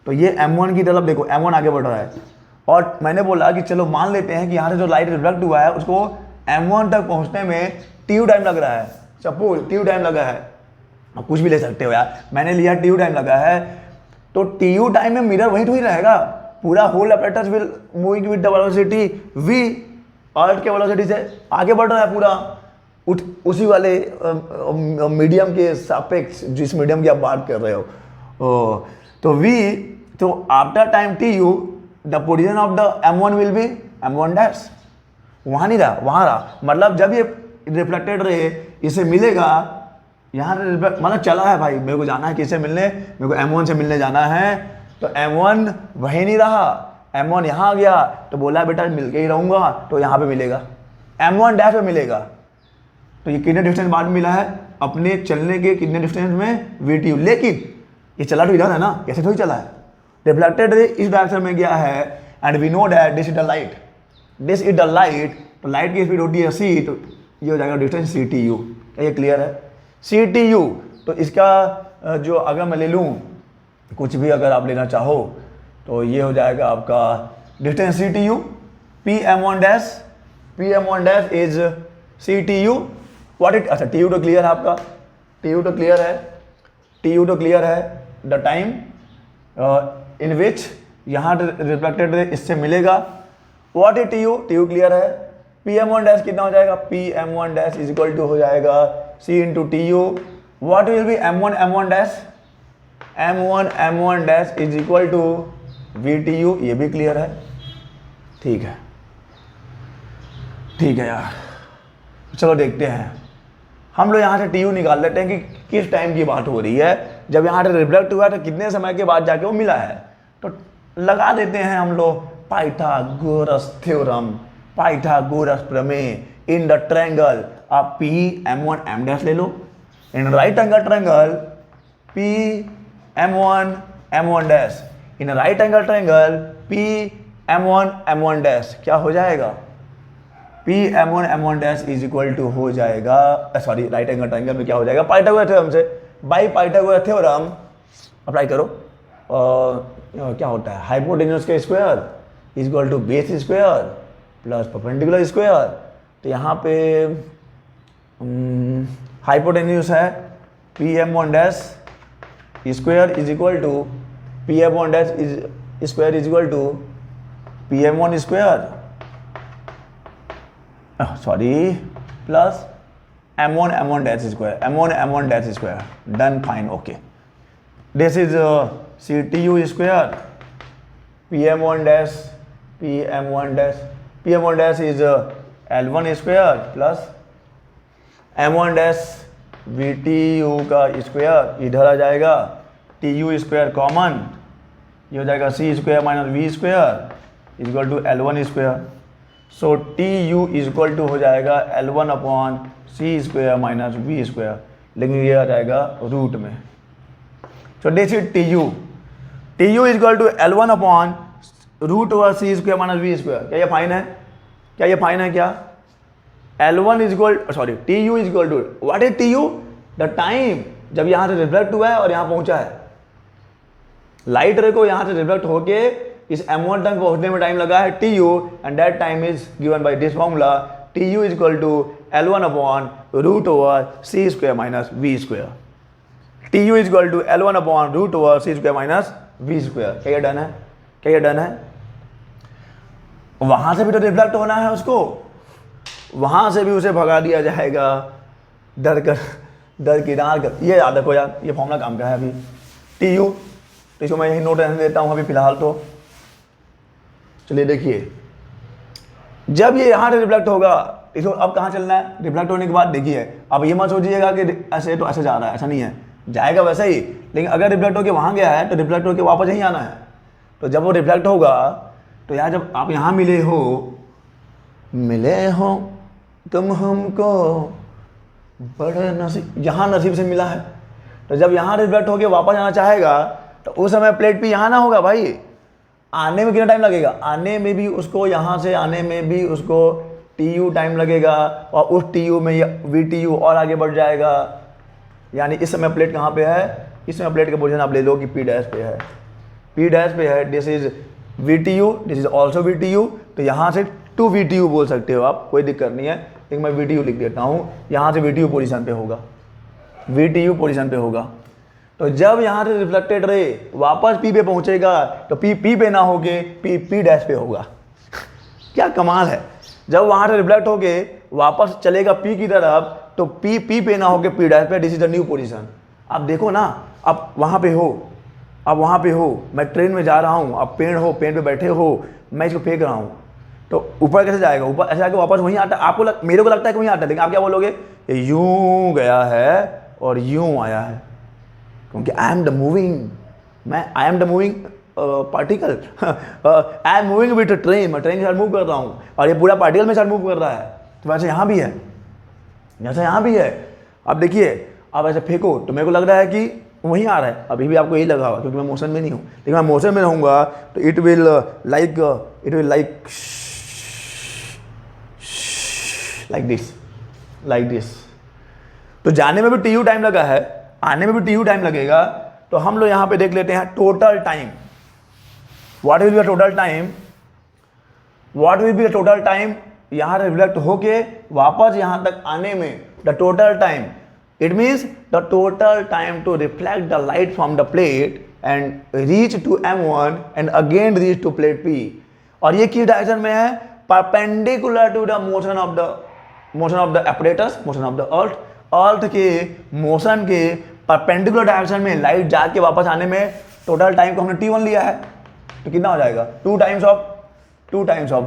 तो ये M1 की तरफ देखो, M1 आगे बढ़ रहा है। और मैंने बोला कि चलो मान लेते हैं कि यहाँ से जो लाइट रिफ्लेक्ट हुआ है उसको M1 तक पहुँचने में TU टाइम लग रहा है, सपोज TU टाइम लगा है, आप कुछ भी ले सकते हो यार, मैंने लिया TU टाइम लगा है, तो TU टाइम में मिरर वहीं तो ही रहेगा, पूरा whole apparatus will moving with the velocity v, earth के वेलोसिटी से आगे बढ़ रहा है पूरा, उसी वाले मीडियम के सापेक्ष, जिस मीडियम की आप बात कर रहे हो। तो v, तो after time TU the position of the M1 will be M1 dash, वहाँ नहीं रहा, वहाँ रहा, मतलब जब ये रिफ्लेक्टेड रहे इसे मिलेगा, यहाँ मतलब चला है भाई, मेरे को जाना है किससे मिलने, मेरे को M1 से मिलने जाना है, तो M1 वहीं नहीं रहा, M1 यहाँ आ गया, तो बोला बेटा मिल के ही रहूँगा, तो यहाँ पे मिलेगा, M1 डैश पे मिलेगा। तो ये कितने डिस्टेंस बाद में मिला है, अपने चलने के कितने डिस्टेंस में VTU, लेकिन ये चला तो इधर है ना, ऐसे थोड़ी चला है, रिफ्लेक्टेड रे इस डायरेक्शन में गया है, and we know that this is the light, this is the light, तो लाइट की स्पीड होती है c, तो ये हो जाएगा डिस्टेंस CTU। क्या ये क्लियर है? CTU, तो इसका जो अगर मैं ले लूँ, कुछ भी अगर आप लेना चाहो, तो ये हो जाएगा आपका distance CTU, PM1 dash is CTU, what it, अच्छा TU तो क्लियर है आपका, TU तो क्लियर है, द टाइम इन विच यहाँ रिफ्लेक्टेड रे इससे मिलेगा, व्हाट इज TU क्लियर है। PM1 डैश कितना हो जाएगा, PM1 dash is equal to हो जाएगा C into TU. What will be M1 M1 dash? M1 M1 dash is equal to VTU. ये भी क्लियर है, ठीक है, ठीक है यार। चलो देखते हैं, हम लोग यहाँ से TU निकाल लेते हैं कि किस टाइम की बात हो रही है। जब यहाँ से रिफ्लेक्ट हुआ तो कितने समय के बाद जाके वो मिला है, तो लगा देते हैं हम लोग पाइथागोरस थ्योरम, पाइथागोरस प्रमेय इन द ट्रायंगल। आप P M1 M डैश ले लो, in right angle triangle P M1 M1 dash, in right angle triangle P M1 M1 dash क्या हो जाएगा? P M1 M1 dash is equal to हो जाएगा, sorry right angle triangle में क्या हो जाएगा? पाइथागोरस थ्योरम से, बाई पाइथागोरस थ्योरम अप्लाई करो, क्या होता है? हाइपोटेन्यूज का square is equal to base square plus perpendicular square. तो यहाँ पे हाइपोटेन्यूज है P M1 dash square is equal to P M1 dash is square is equal to P M1 square, sorry, plus M1 M1 dash square, M1 M1 dash square. Done, fine, okay. This is CTU square P M1 dash is L1 square plus M1 dash VTU का square, इधर आ जाएगा TU square common, ये हो जाएगा C square minus V square is equal to L1 square. So TU is equal to हो जाएगा L1 upon C square minus V square, लेकिन ये आ जाएगा रूट में। So this is TU is equal to L1 upon root over C square minus V square. क्या ये fine है? क्या ये फाइन है? क्या L1 is equal, sorry, TU is equal to, what is TU? The time जब यहाँ से रिफ्लेक्ट हुआ है और यहाँ पहुंचा है। लाइट रे को यहाँ से रिफ्लेक्ट होके इस M1 तक पहुंचने में टाइम लगा है TU, and that time is given by this formula TU is equal to L1 upon root over C square minus V square. TU is equal to L1 upon root over C square minus V square. क्या ये done है? क्या ये done है? वहां से भी तो रिफ्लेक्ट होना है उसको, वहां से भी उसे भगा दिया जाएगा दरकिनार कर। ये याद रखो यार, ये फॉर्मूला काम का है अभी। TU, तो इसको मैं यही नोट रहने देता हूँ अभी फिलहाल। तो चलिए देखिए, जब ये यहाँ से रिफ्लेक्ट होगा, इसको अब कहाँ चलना है? रिफ्लेक्ट होने के बाद देखिए, अब ये मत सोचिएगा कि ऐसे तो ऐसे जा रहा है, ऐसा नहीं है, जाएगा वैसे ही, लेकिन अगर रिफ्लेक्ट होकर वहाँ गया है तो रिफ्लेक्ट होकर वापस यहीं आना है। तो जब वो रिफ्लेक्ट होगा तो यार जब आप यहाँ मिले हो तुम हमको बड़े नसीब, यहाँ नसीब से मिला है। तो जब यहाँ रिफ्लेक्ट होकर वापस आना चाहेगा तो उस समय प्लेट पे यहाँ ना होगा भाई, आने में कितना टाइम लगेगा? आने में भी उसको, यहाँ से आने में भी उसको TU टाइम लगेगा, और उस TU में VTU और आगे बढ़ जाएगा। यानी इस समय प्लेट कहाँ पे है? इस समय प्लेट का पोजीशन आप ले लो कि P डैश पे है, P डैश पे है। This is VTU, this is also VTU। तो यहाँ से 2 VTU बोल सकते हो आप, कोई दिक्कत नहीं है, लेकिन मैं VTU लिख देता हूँ। यहाँ से VTU पोजीशन पे होगा, VTU पोजीशन पे होगा। तो जब यहाँ से रिफ्लेक्टेड रे वापस P पे पहुँचेगा तो P पे ना होके P डैश पे होगा। क्या कमाल है! जब वहाँ से रिफ्लेक्ट होके वापस चलेगा P की तरफ तो P पे ना होके P डैश पे। This is the new position. आप देखो ना, आप वहाँ पे हो, आप वहाँ पे हो, मैं ट्रेन में जा रहा हूँ, आप पेड़ पे बैठे हो, मैं इसको फेंक रहा हूँ, तो ऊपर कैसे जाएगा? ऊपर ऐसे आके वापस वहीं आता है। आपको मेरे को लगता है कि वहीं आता है, लेकिन आप क्या बोलोगे? ये यूं गया है और यूं आया है, क्योंकि I am the moving particle, I am moving with train. मैं ट्रेन के साथ मूव कर रहा हूँ और ये पूरा पार्टिकल मेरे साथ मूव कर रहा है। तो वैसे यहाँ भी है, जैसे यहाँ भी है। अब देखिए, आप ऐसे फेंको तो मेरे को लग रहा है कि वहीं आ रहा है, अभी भी आपको यही लगा होगा क्योंकि मैं मोशन में नहीं हूँ, लेकिन मैं मोशन में रहूँगा तो इट विल लाइक दिस। तो जाने में भी TU टाइम लगा है, आने में भी TU टाइम लगेगा। तो हम लोग यहाँ पे देख लेते हैं total time. What will be the total time? What will be the total time यहाँ रिफ्लेक्ट होके वापस यहाँ तक आने में? The total time, it means the total time to reflect the light from the plate and reach to M1 and again reach to plate P। और ये किस डायरेक्शन में है? perpendicular to the motion of the apparatus, motion of the earth, अर्थ के motion के perpendicular direction में light जाके वापस आने में टोटल टाइम को हमने t1 लिया है, तो कितना हो जाएगा 2 times of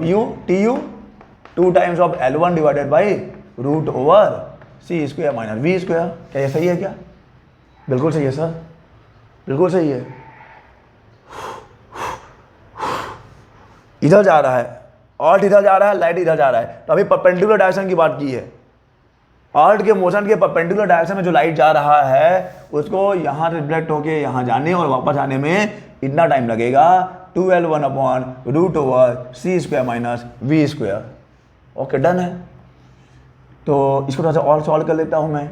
u tu 2 times of L1 divided by root over c square minus we square. क्या ये सही है? क्या बिल्कुल सही है सर, बिल्कुल सही है। इधर जा रहा है, अर्थ इधर जा रहा है, लाइट इधर जा रहा है, तो अभी परपेंडिकुलर डायरेक्शन की बात की है। अर्थ के मोशन के परपेंडिकुलर डायरेक्शन में जो लाइट जा रहा है उसको यहाँ रिफ्लेक्ट होके यहाँ जाने और वापस आने में इतना टाइम लगेगा 2L1 upon root over c square minus we square. Okay done है। तो इसको थोड़ा सा और सॉल्व कर लेता हूँ मैं।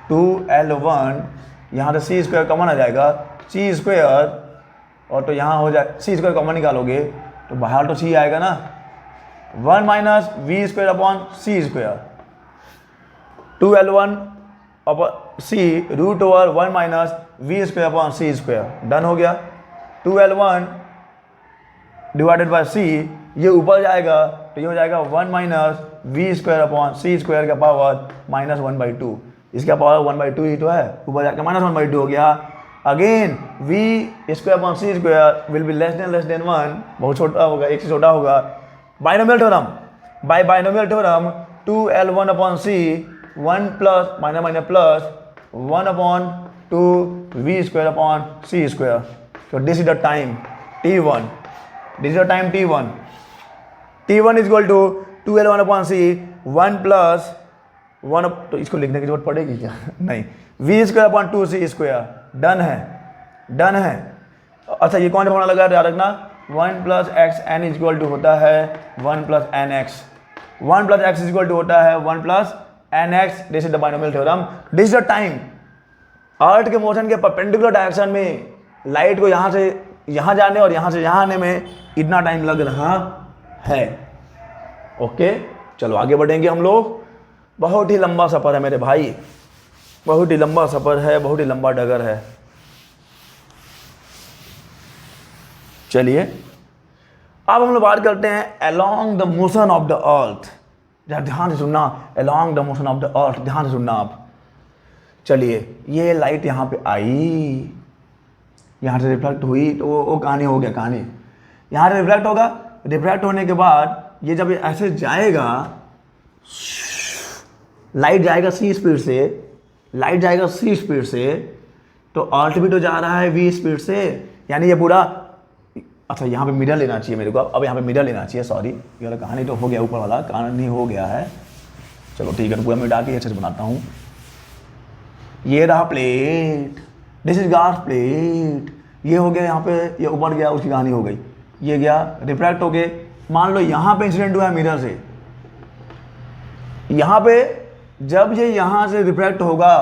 2L1 यहाँ से सी स्क्वायर कॉमन आ जाएगा, सी स्क्वायर और तो यहाँ हो जाए सी स्क्वायर कॉमन निकालोगे तो बाहर तो सी आएगा ना, 1 minus we square upon C square. 2L1 upon C root over 1 minus we square upon C square. Done हो गया। 2L1 डिवाइडेड बाय सी, ये ऊपर जाएगा तो ये हो जाएगा 1 minus we square upon C square का पावर माइनस 1/2। इसका पावर 1/2 ही तो है, ऊपर जाकर माइनस 1/2 हो गया। Again v square upon C square will be less than 1, बहुत छोटा होगा, एक से छोटा होगा। Binomial theorem, by binomial theorem 2L1 upon c 1 plus minus minus plus 1 upon 2 v square upon C square. So this is the time t1. This is the time t1. t1 is equal to 2L1 upon c 1 plus 1 तो इसको लिखने की जरूरत पड़ेगी क्या? नहीं, v square upon 2c square. Done है, done है। अच्छा ये कौन सा फॉर्मूला लगा याद रखना, 1 plus x n is equal to होता है 1 plus n x, 1 plus x is equal to होता है 1 plus n x. This is the binomial theorem. This is the time earth के मोशन के परपेंडिकुलर डायरेक्शन में लाइट को यहाँ से यहाँ जाने और यहाँ से यहाँ आने में इतना टाइम लग रहा है। ओके चलो आगे बढ़ेंगे हम लोग। बहुत ही लंबा सफ़र है मेरे भाई, बहुत ही लंबा सफ़र है, बहुत ही लंबा डगर है। चलिए अब हम लोग बात करते हैं along the motion of the अर्थ। ध्यान से सुनना, along the motion of the अर्थ, ध्यान से सुनना आप। चलिए ये लाइट यहाँ पे आई, यहाँ से रिफ्लेक्ट हुई तो वो कहानी हो गया, कहानी यहाँ से रिफ्लेक्ट होगा। रिफ्लेक्ट होने के बाद ये जब ऐसे जाएगा, लाइट जाएगा सी स्पीड से, लाइट जाएगा सी स्पीड से, तो अर्थ भी तो जा रहा है वी स्पीड से, यानी ये पूरा। अच्छा यहाँ पे मिरर लेना चाहिए मेरे को, अब यहाँ पे मिरर लेना चाहिए, सॉरी ये वाला कहानी तो हो गया, ऊपर वाला कहानी हो गया है। चलो ठीक है, तो पूरा मिटा के अच्छे से बनाता हूँ। ये रहा plate, this is glass plate, ये हो गया यहाँ पे, ये ऊपर गया, उसकी कहानी हो गई। ये गया रिफ्रैक्ट हो गए, मान लो यहाँ पे इंसिडेंट हुआ है मिरर से, यहाँ पे जब ये यहाँ से रिफ्रैक्ट होगा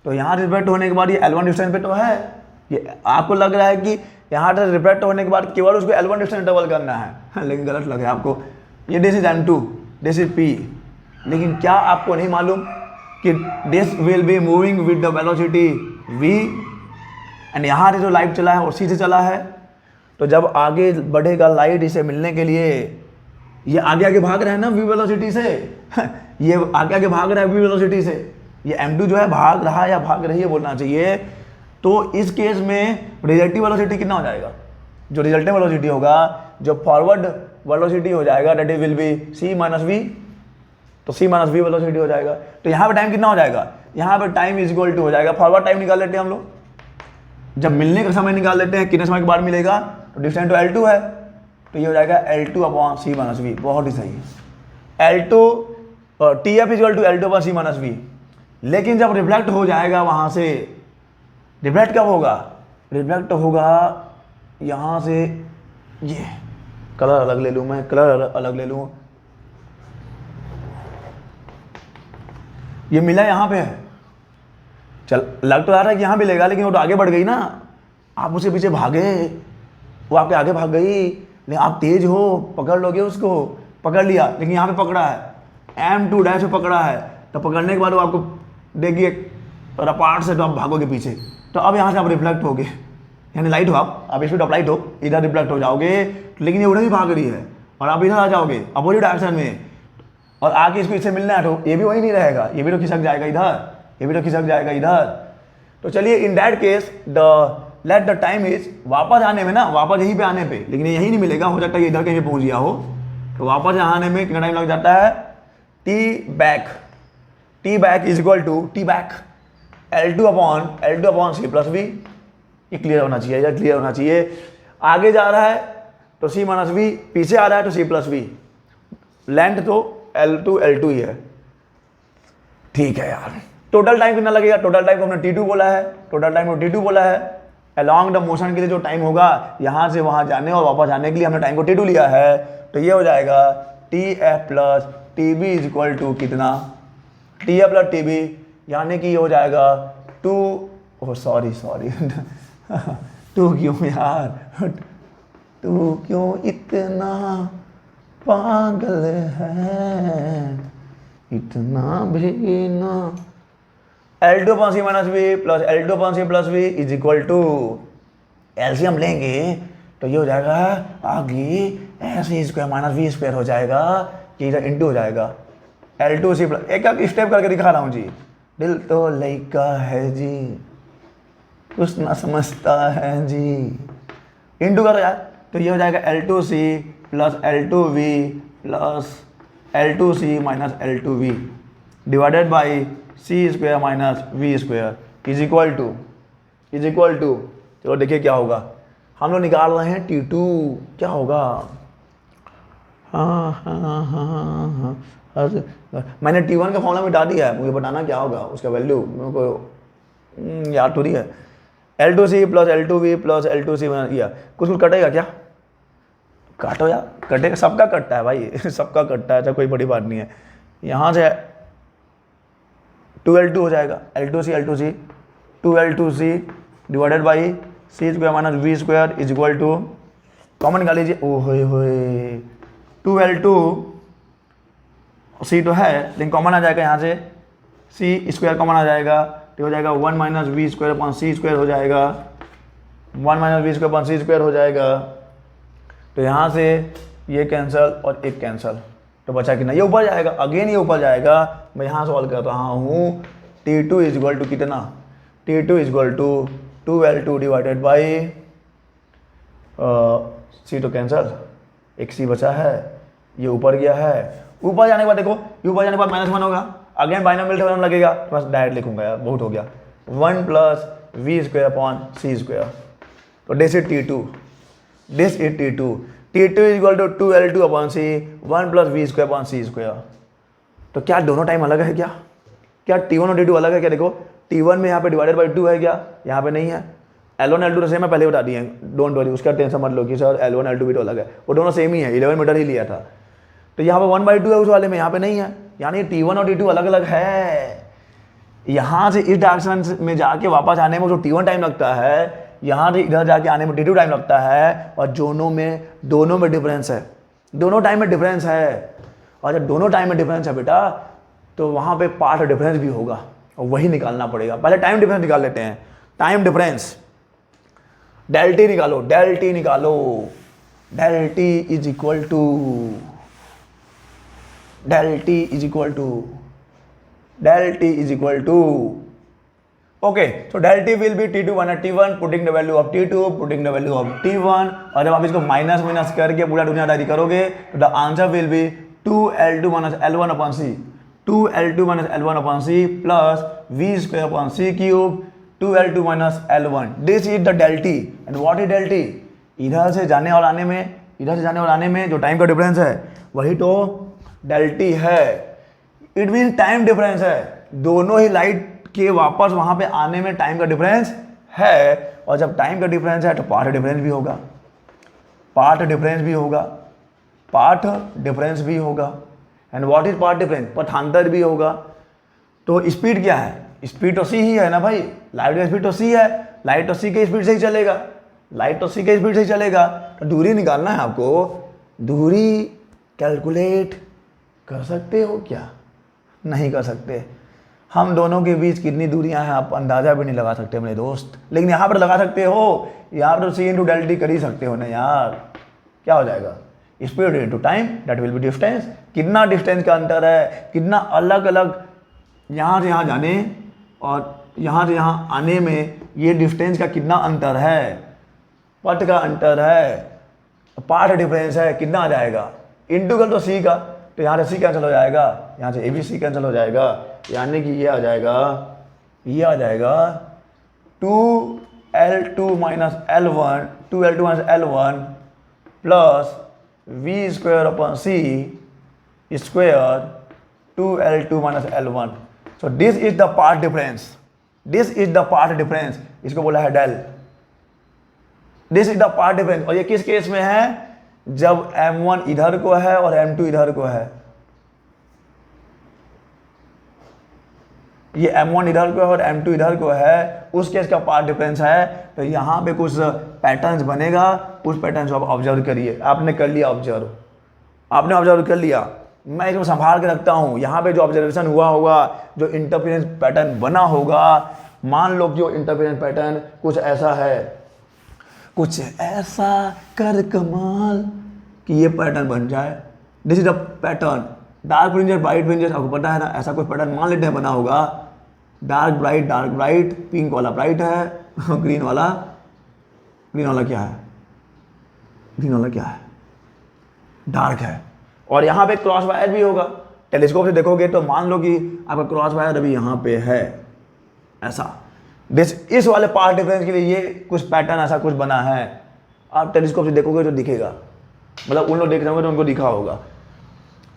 तो यहाँ रिफ्रैक्ट होने के बाद ये L1 डिस्टेंस पे तो है। ये आपको लग रहा है कि यहाँ से रिफ्रैक्ट होने के बाद केवल उसको L1 डिस्टेंस डबल करना है, लेकिन गलत लग रहा है आपको। ये this is M2, this is P, लेकिन क्या आपको नहीं मालूम कि this will be moving with the velocity v, and यहाँ से जो लाइट चला है उसी से चला है। तो जब आगे बढ़ेगा लाइट इसे मिलने के लिए, ये आगे आगे भाग रहा है ना v वेलोसिटी से ये आगे आगे भाग रहा है v वेलोसिटी से, ये m2 जो है भाग रहा है या भाग रही है बोलना चाहिए। तो इस केस में रिजल्टिव वेलोसिटी कितना हो जाएगा, जो रिजल्टिव वेलोसिटी होगा, जो फॉरवर्ड वेलोसिटी हो जाएगा, that is will be c minus v, तो c माइनस वी वेलोसिटी हो जाएगा। तो यहाँ पे टाइम कितना हो जाएगा, यहाँ पे टाइम इज इक्वल टू हो जाएगा, फॉरवर्ड टाइम निकाल लेते हैं हम लोग, जब मिलने का समय निकाल लेते हैं कितने समय के बाद मिलेगा, तो डिस्टेंस तो L2 है, तो ये हो जाएगा L2 upon c minus we. बहुत ही सही है, L2 और TF is equal to L2 upon c minus v. लेकिन जब रिफ्लेक्ट हो जाएगा वहाँ से, रिफ्लेक्ट कब होगा, रिफ्लेक्ट होगा यहाँ से, ये कलर अलग ले लूँ मैं, कलर अलग ले लूँ, ये मिला यहाँ पे है, चल लग तो आ रहा है कि यहाँ भी लेगा, लेकिन वो तो आगे बढ़ गई ना, आप उसके पीछे भागे, वो आपके आगे भाग गई, लेकिन आप तेज हो, पकड़ लोगे उसको, पकड़ लिया, लेकिन यहाँ पे पकड़ा है, M2 डैश पे पकड़ा है, तो पकड़ने के बाद वो आपको देगी एक रपाट से, तो आप भागोगे पीछे, तो अब यहाँ से आप रिफ्लेक्ट होगे, यानी लाइट हो आप इस पर अप्लाइट हो, इधर रिफ्लेक्ट हो जाओगे, लेकिन ये उधर भी भाग रही है और आप इधर आ जाओगे अपोजिट डायरेक्शन में, और आके इसको इससे मिलना है तो ये भी वही नहीं रहेगा, ये भी तो खिसक जाएगा इधर, ये भी तो खिसक जाएगा इधर। तो चलिए in that case let the time is, वापस आने में ना, वापस यहीं पे आने पे, लेकिन यहीं नहीं मिलेगा, हो सकता है इधर कहीं पहुंच गया हो, तो वापस यहाँ आने में कितना टाइम लग जाता है, T back is equal to T back L2 upon c plus v. ये क्लियर होना चाहिए, या क्लियर होना चाहिए। आगे जा रहा है तो सी माइनस वी, पीछे आ रहा है तो सी प्लस वी, लेंथ तो L2 ही है। ठीक है यार, टोटल टाइम कितना लगेगा, टोटल टाइम को हमने T2 बोला है, टोटल टाइम को T2 बोला है। अलॉन्ग द मोशन के लिए जो टाइम होगा यहाँ से वहाँ जाने और वापस आने के लिए हमने टाइम को T2 लिया है, तो ये हो जाएगा TF plus TB is equal to कितना, TF प्लस TB, यानी कि ये हो जाएगा 2, ओह सॉरी टू क्यों यार, तू क्यों इतना पागल है, इतना भी ना। L2 upon c minus v plus L2 upon c plus v is equal to, LCM लेंगे तो ये हो जाएगा आगे ऐसे स्क्वायर माइनस वी स्क्वायर हो जाएगा, कि इधर इंटू हो जाएगा L2 सी प्लस, एक स्टेप करके दिखा रहा हूँ जी। दिल तो लइका है जी, कुछ ना समझता है जी, इंटू करो यार, तो ये हो जाएगा L2C plus L2V plus L2C minus L2V divided by c square minus we square is equal to, चलो देखिए क्या होगा, हम लोग निकाल रहे हैं T2, क्या होगा, हाँ मैंने T1 का फॉर्मूला मिटा दिया है, मुझे बताना क्या होगा उसका वैल्यू, मेरे को याद थोड़ी है। L2C plus L2V plus L2C या कुछ कटेगा क्या, काटो यार, कटेगा, सबका कटता है भाई सबका कटता है, तो कोई बड़ी बात नहीं है। यहाँ से 2L2 हो जाएगा, L2C 2L2C divided by c square minus we square is equal to, common निकाल लीजिए, ओ होए 2L2 सी तो है लेकिन कॉमन आ जाएगा, यहाँ से सी स्क्वायर कॉमन आ जाएगा, तो हो जाएगा 1 minus we square upon C square हो जाएगा, 1 minus we square upon C square हो जाएगा, तो यहाँ से ये कैंसिल और एक कैंसिल, तो बचा कितना, ये ऊपर जाएगा, अगेन ये ऊपर जाएगा। मैं यहाँ सॉल्व करता हूँ, T2 इज इक्वल टू कितना, T2 is equal to 2L2 divided by c तो कैंसिल, एक सी बचा है, ये ऊपर गया है, ऊपर जाने के बाद देखो, ऊपर जाने के बाद -1 होगा, अगेन बाइनोमियल थ्योरम लगेगा, तो बस डायरेक्ट लिखूंगा यार, बहुत हो गया, 1 प्लस वी स्क्वायर अपॉन सी स्क्वायर, तो this is T2, T2 is equal to 2L2 upon c 1 plus v square upon C square. तो क्या दोनों टाइम अलग है क्या, T1 और T2 अलग है क्या, देखो T1 में यहाँ पे डिवाइडेड बाई 2 है क्या, यहाँ पे नहीं है, L1 L2 तो सेम है, पहले बता दिए, डोंट वरी, उसका टेंशन मत लो कि सर L1 L2 भी तो अलग है, वो दोनों सेम ही है, 11 मीटर ही लिया था, तो यहाँ पे 1/2 है उस वाले में, यहाँ पे नहीं है, यानी T1 और T2 अलग अलग है। यहाँ से इस डायरेक्शन में जाके वापस आने में जो T1 टाइम लगता है, यहाँ से इधर जाके आने में T2 टाइम लगता है, और दोनों में डिफरेंस है, दोनों टाइम में डिफरेंस है, और जब दोनों टाइम में डिफरेंस है बेटा, तो वहाँ पे पार्ट डिफरेंस भी होगा, और वही निकालना पड़ेगा। पहले टाइम डिफरेंस निकाल लेते हैं, टाइम डिफरेंस डेल टी निकालो, del T is equal to okay, so del t will be T2 minus T1, putting the value of T2, putting the value of T1, और जब आप इसको माइनस करके पूरा दुनियादारी करोगे तो the answer will be 2L2 minus L1 upon C, 2L2 minus L1 upon C plus V square upon C cube, 2L2 minus L1. This is the del t, and what is del t? इधर से जाने और आने में जो time का difference है वही तो del t है। इट मीन टाइम डिफरेंस है, दोनों ही लाइट के वापस वहां पे आने में टाइम का डिफरेंस है, और जब टाइम का डिफरेंस है तो पार्ट डिफरेंस भी होगा, and what is path difference, पथांतर भी होगा। तो स्पीड क्या है, स्पीड तो सी ही है ना भाई, लाइट का स्पीड तो सी है, लाइट तो सी के स्पीड से ही चलेगा, तो दूरी निकालना है आपको, दूरी कैलकुलेट कर सकते हो क्या, नहीं कर सकते। हम दोनों के बीच कितनी दूरियां हैं आप अंदाज़ा भी नहीं लगा सकते मेरे दोस्त, लेकिन यहाँ पर लगा सकते हो, यहाँ पर सी इंटू डेल टी कर ही सकते हो ना यार, क्या हो जाएगा, speed into time, that will B distance. कितना डिस्टेंस का अंतर है, कितना अलग अलग यहाँ से यहाँ जाने और यहाँ से यहाँ आने में ये डिस्टेंस का कितना अंतर है, पथ का अंतर है, पार्ट डिफरेंस है, कितना आ जाएगा। इंटीग्रल तो सी का, तो यहाँ से सी कैंसिल हो जाएगा, यहाँ से ए बी सी कैंसिल हो जाएगा, यानी कि ये आ जाएगा 2L2 minus L1 2L2 minus L1 plus v square upon C square 2L2 minus L1। So this is the part difference, this is the part difference, इसको बोला है del. This is the part difference. और ये किस case में है, जब M1 इधर को है और M2 इधर को है। ये M1 इधर को है और M2 इधर को है, उस केस का पार्ट डिफरेंस है। तो यहाँ पे कुछ पैटर्न्स बनेगा, उस पैटर्न को आप ऑब्जर्व करिए। आपने कर लिया ऑब्जर्व, आपने ऑब्जर्व कर लिया, मैं इसको संभाल के रखता हूँ। यहाँ पे जो ऑब्जर्वेशन हुआ होगा, जो इंटरफेरेंस पैटर्न बना होगा, मान लो कि जो इंटरफेरेंस पैटर्न कुछ ऐसा है, कुछ ऐसा कर कमाल कि ये पैटर्न बन जाए। This is a pattern, dark fringes bright fringes, आपको पता है ना, ऐसा कोई पैटर्न मान लेते हैं बना होगा। डार्क ब्राइट, पिंक वाला ब्राइट है, ग्रीन वाला क्या है, ग्रीन वाला क्या है, डार्क है। और यहाँ पे क्रॉस वायर भी होगा, टेलीस्कोप से देखोगे तो मान लो कि आपका क्रॉस वायर अभी यहाँ पे है ऐसा। इस वाले पार्ट डिफरेंस के लिए ये कुछ पैटर्न ऐसा कुछ बना है, आप टेलीस्कोप से देखोगे तो दिखेगा, मतलब उन लोग देख रहे होंगे तो उनको दिखा होगा।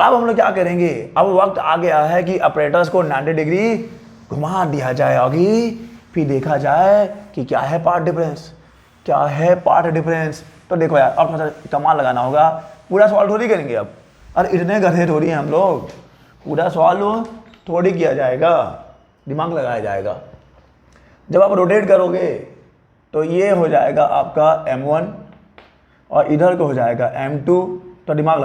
अब हम लोग क्या करेंगे, अब वक्त आ गया है कि ऑपरेटर्स को 90 डिग्री घुमा दिया जाए आगे, फिर देखा जाए कि क्या है पार्ट डिफरेंस, क्या है पार्ट डिफरेंस। तो देखो यार, अब थोड़ा सा कमाल लगाना होगा, पूरा सवाल थोड़ी करेंगे अब, अरे इतने गधे थोड़ी हैं हम लोग, पूरा सवाल थोड़ी किया जाएगा, दिमाग लगाया जाएगा। जब आप रोटेट करोगे तो ये हो जाएगा आपका M1 और इधर को हो जाएगा M2। तो दिमाग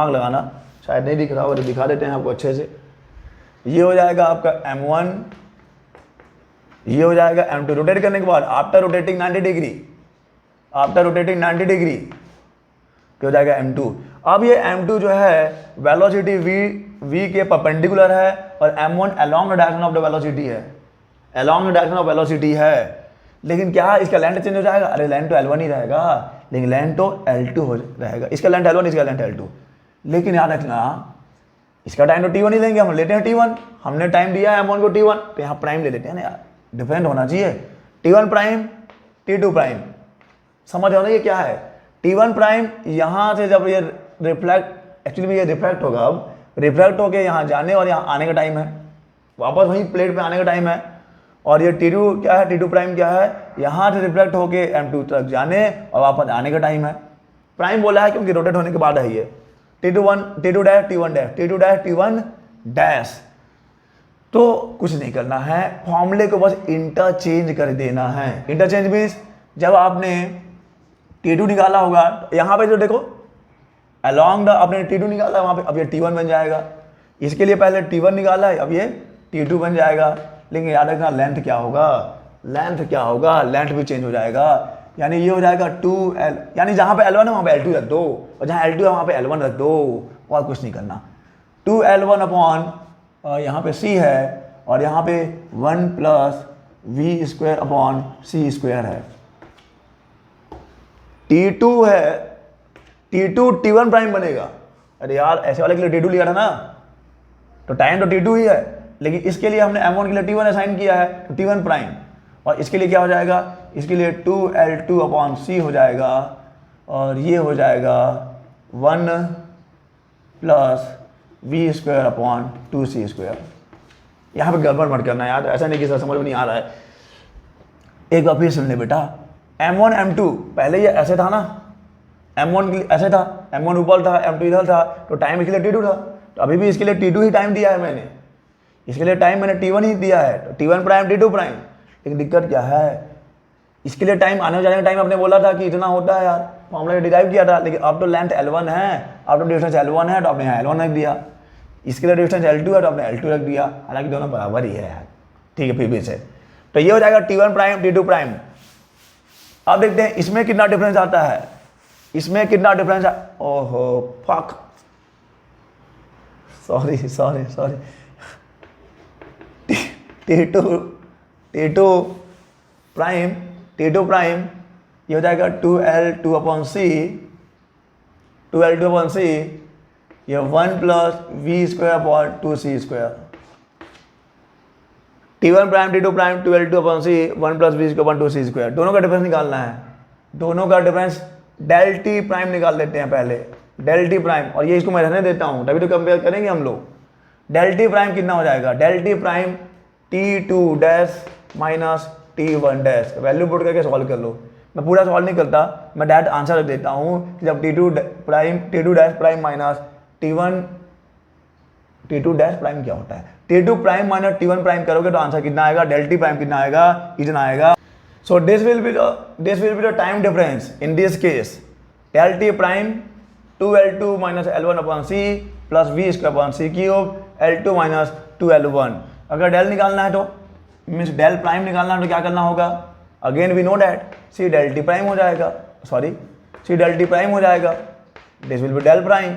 लगाना, शायद नहीं दिख रहा होगा तो दिखा देते हैं आपको अच्छे से। ये हो जाएगा आपका M1, ये हो जाएगा M2। रोटेट करने के बाद आफ्टर रोटेटिंग 90 डिग्री हो जाएगा M2। अब ये M2 जो है वेलोसिटी v के परपेंडिकुलर है और M1 along the direction of the velocity है, along the direction of velocity है। लेकिन क्या इसका लेंथ चेंज हो जाएगा, अरे लेंथ तो L1 ही रहेगा, लेकिन लेंथ तो L2 हो रहेगा। इसका लेंथ L1, इसका लेंथ L2। लेकिन याद रखना, इसका टाइम तो T1 ही लेंगे, हम लेते हैं T1, हमने टाइम दिया है M1 को T1, तो यहाँ प्राइम ले लेते हैं ना यार, डिफरेंट होना चाहिए। T1 प्राइम T2 प्राइम, समझ रहे हो ना ये क्या है। T1 प्राइम यहाँ से जब ये रिफ्लेक्ट, एक्चुअली में ये रिफ्लेक्ट होगा, अब रिफ्लेक्ट होके यहाँ जाने और यहाँ आने का टाइम है, वापस वहीं प्लेट पे आने का टाइम है। और ये T2 क्या है, T2 प्राइम क्या है, यहाँ से रिफ्लेक्ट होके M2 तक जाने और वापस आने का टाइम है। प्राइम बोला है क्योंकि रोटेट होने के बाद है ये। T2 dash T1 dash. तो कुछ नहीं करना है, फॉर्मूले को बस इंटरचेंज कर देना है। इंटरचेंज मीन्स जब आपने T2 निकाला होगा, यहाँ पे जो देखो अलॉन्ग द आपने T2 निकाला वहाँ पे, अब ये T1 बन जाएगा। इसके लिए पहले T1 निकाला है, अब ये T2 बन जाएगा। लेकिन याद रखना लेंथ क्या होगा, लेंथ भी चेंज हो जाएगा। यानी ये हो जाएगा 2L, यानी जहाँ पे L1 है वहाँ पे L2 रख दो, और जहाँ L2 है वहाँ पे L1 रख दो, और कुछ नहीं करना। 2L1 अपॉन यहाँ पे C है, और यहाँ पे 1 plus V square upon C square है। T2 है, T2 T1 प्राइम बनेगा। अरे यार ऐसे वाले के लिए T2 लिया था ना, तो टाइम तो T2 ही है, लेकिन इसके लिए हमने M1 के लिए T1 असाइन किया है, तो T1 प्राइम। और इसके लिए क्या हो जाएगा, इसके लिए 2L2 अपॉन C हो जाएगा, और ये हो जाएगा 1 plus V square upon 2C square. यहाँ पे गड़बड़ मत करना यार, ऐसा नहीं कि सर समझ में नहीं आ रहा है। एक बार फिर सुन ले बेटा, M1 M2 पहले ये ऐसे था ना, M1 के लिए ऐसे था, M1 ऊपर था, M2 इधर था, तो टाइम इसके लिए T2 था। तो अभी भी इसके लिए T2 ही टाइम दिया है मैंने, इसके लिए टाइम मैंने T1 ही दिया है, तो T1 प्राइम T2 प्राइम। लेकिन दिक्कत क्या है, इसके लिए टाइम आने जाने का टाइम आपने बोला था कि इतना होता है यार, फॉर्मूला डिराइव किया था, लेकिन अब तो लेंथ L1 है, अब तो डिस्टेंस L1 है, तो आपने यहाँ L1 रख दिया। इसके लिए डिस्टेंस L2 है तो आपने L2 रख दिया, हालांकि दोनों बराबर ही है यार, ठीक है फिर भी से। तो ये हो जाएगा T1 प्राइम T2 प्राइम। अब देखते हैं इसमें कितना डिफरेंस आता है। इसमें कितना डिफरेंस है? ओहो fuck, sorry sorry sorry, T2 prime ये हो जाएगा 2L2/c, ये 1 plus v²/2c²। T1 prime T2 prime 2L2/c 1 plus v²/2c²। दोनों का डिफरेंस निकालना है, दोनों का डिफरेंस डेल टी प्राइम निकाल लेते हैं पहले, डेल टी प्राइम, और ये इसको मैं रहने देता हूँ तभी तो कंपेयर करेंगे हम लोग। डेल टी प्राइम कितना हो जाएगा? Del T prime T2 dash minus T1 dash, value put करके सॉल्व कर लो। मैं पूरा सॉल्व नहीं करता, मैं डायरेक्ट आंसर रख देता हूँ कि जब T2 dash prime minus T2 dash prime क्या होता है, T2 prime minus T1 prime करोगे तो आंसर कितना आएगा? डेल टी प्राइम कितना आएगा? इतना आएगा। So this will be the time difference in this case. Del t prime 2L2 minus L1/c plus v²/c³ L2 minus 2L1। अगर डेल निकालना है तो मीन्स डेल प्राइम निकालना है तो क्या करना होगा? Again we know that c del T prime हो जाएगा, sorry c del T prime हो जाएगा। This will be del prime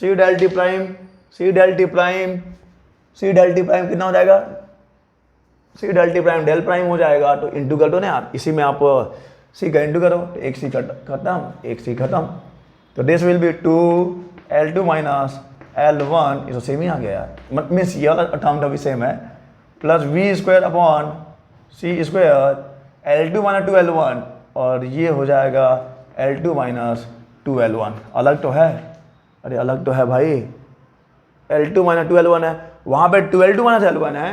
c del T prime कितना हो जाएगा? C del T prime del prime हो जाएगा। तो इंटू कर दो ना आप, इसी में आप सी का इंटू करो, तो एक सी खत्म, तो this will B 2L2 minus L1, ये तो सेम ही आ गया मीन्स ये वाला टर्म भी सेम है, plus v²/c² L2 minus 2L1, और ये हो जाएगा L2 माइनस 2L1। अलग तो है, अरे अलग तो है भाई, L2 माइनस 2L1 है, वहाँ पे 2L2 माइनस L1 है,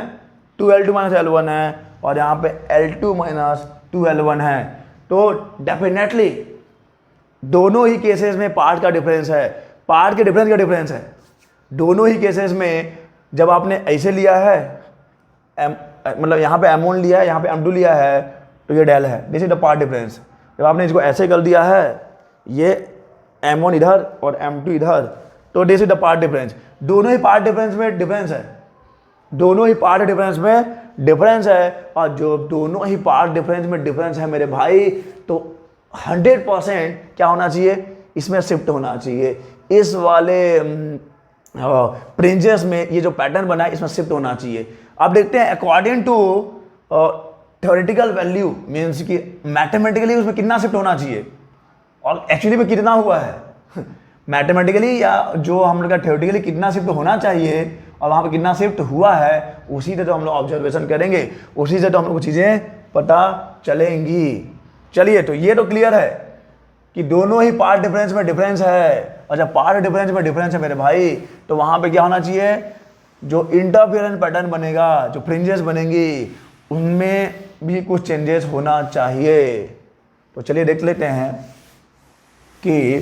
2L2 माइनस L1 है, और यहाँ पे L2 माइनस 2L1 है। तो डेफिनेटली दोनों ही केसेस में पार्ट का डिफरेंस है, पार्ट के डिफरेंस का डिफरेंस है। दोनों ही केसेस में जब आपने ऐसे लिया है मतलब यहाँ पे M1 लिया है, यहाँ पे M2 लिया है, तो ये डेल है, this is the path difference. जब आपने इसको ऐसे कर दिया है, ये M1 इधर और M2 इधर, तो this is the path difference. दोनों ही पार्ट डिफरेंस में डिफरेंस है, दोनों ही पार्ट डिफरेंस में डिफरेंस है, और जो दोनों ही पार्ट डिफरेंस में डिफरेंस है मेरे भाई, तो 100% क्या होना चाहिए? इसमें शिफ्ट होना चाहिए। इस वाले फ्रिंजेस में ये जो पैटर्न बना है इसमें शिफ्ट होना चाहिए। आप देखते हैं according to theoretical value means कि मैथमेटिकली उसमें कितना शिफ्ट होना चाहिए और एक्चुअली में कितना हुआ है मैथमेटिकली या जो हम लोग का थ्योरेटिकली कितना शिफ्ट होना चाहिए और वहाँ पे कितना शिफ्ट हुआ है, उसी से तो हम लोग ऑब्जर्वेशन करेंगे, उसी से तो हम लोग को चीज़ें पता चलेंगी। चलिए, तो ये तो क्लियर है कि दोनों ही पार्ट डिफरेंस में डिफरेंस है, और जब पार्ट डिफरेंस में डिफरेंस है मेरे भाई, तो वहाँ पे क्या होना चाहिए? जो इंटरफेरेंस पैटर्न बनेगा, जो फ्रिंजेस बनेंगी, उनमें भी कुछ चेंजेस होना चाहिए। तो चलिए देख लेते हैं कि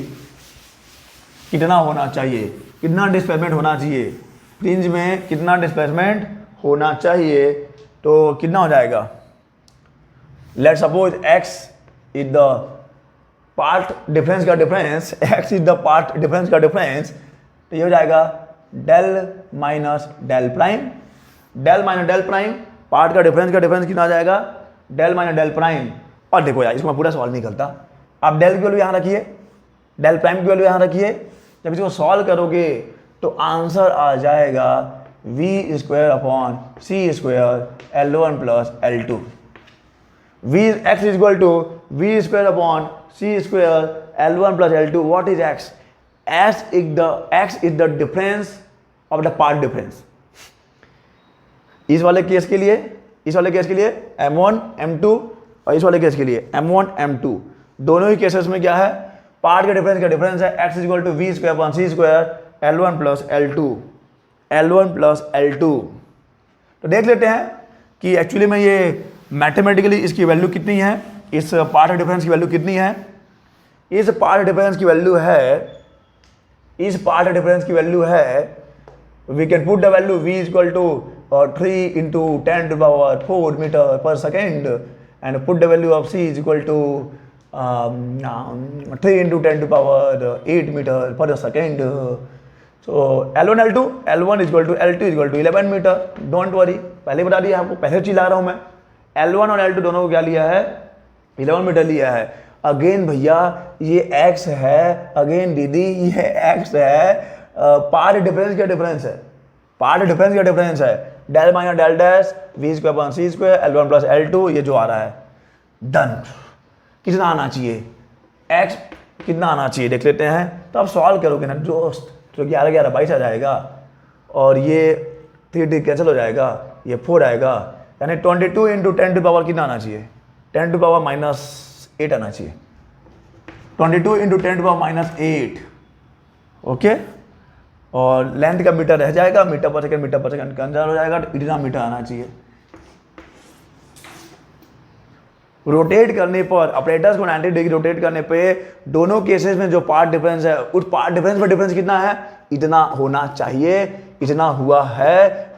कितना होना चाहिए, कितना डिस्प्लेसमेंट होना चाहिए, फ्रिंज में कितना डिस्प्लेसमेंट होना चाहिए। तो कितना हो जाएगा? Let's suppose x is the part difference का difference, x is the part difference का डिफरेंस, तो ये हो जाएगा del minus del prime, del minus del prime, path का डिफरेंस कितना आ जाएगा? Del minus del prime. और देखो यार, इसको मैं पूरा सॉल्व नहीं करता, आप डेल की वैल्यू यहाँ रखिए, डेल प्राइम की वैल्यू यहाँ रखिए, जब इसको सॉल्व करोगे तो आंसर आ जाएगा v²/c² L1 plus L2। x is equal to v²/c² L1 plus L2। What is x? x is the difference of the part difference। इस वाले केस के लिए M1 M2, और इस वाले केस के लिए M1 M2, दोनों ही केसेस में क्या है? पार्ट के डिफरेंस का डिफरेंस है। x is equal to v²/c² L1 plus L2। तो देख लेते हैं कि एक्चुअली में ये मैथमेटिकली इसकी वैल्यू कितनी है, इस पार्ट डिफरेंस की वैल्यू कितनी है। इस पार्ट डिफरेंस की वैल्यू है, we can put the value v is equal to 3 into 10⁴ metre per second, and put the value of c is equal to 3 into 10⁸ metre per second. So L1 is equal to L2 is equal to 11 metre. Don't worry, पहले बता दिया आपको, पहले चीज ला रहा हूँ मैं। L1 और L2 दोनों को क्या लिया है? 11 मीटर लिया है। अगेन भैया ये x है, अगेन दीदी ये x है, पार्ट डिफरेंस क्या डिफरेंस है, पार्ट डिफरेंस क्या डिफरेंस है, del minus del dash v square upon सी स्क्वायर L1 प्लस L2 ये जो आ रहा है। डन। कितना आना चाहिए, x कितना आना चाहिए देख लेते हैं। तो आप सॉल्व करोगे ना दोस्त तो 11 11 22 आ जाएगा, और ये 3 3 कैंसिल हो जाएगा, ये 4 आएगा, यानी 22 इंटू 10 टू पावर कितना आना चाहिए, 10 टू पावर -8 आना चाहिए, 22 इंटू 10 टू पावर -8। ओके, और लेंथ का मीटर रह जाएगा, मीटर पर सेकंड कंसिडर हो जाएगा, तो इतना मीटर आना चाहिए। रोटेट करने पर ऑपरेटर्स को 90 डिग्री रोटेट करने पे दोनों केसेस में जो पार्ट डिफरेंस है उस पार्ट डिफरेंस में डिफरेंस कितना है, इतना होना चाहिए, इतना हुआ है,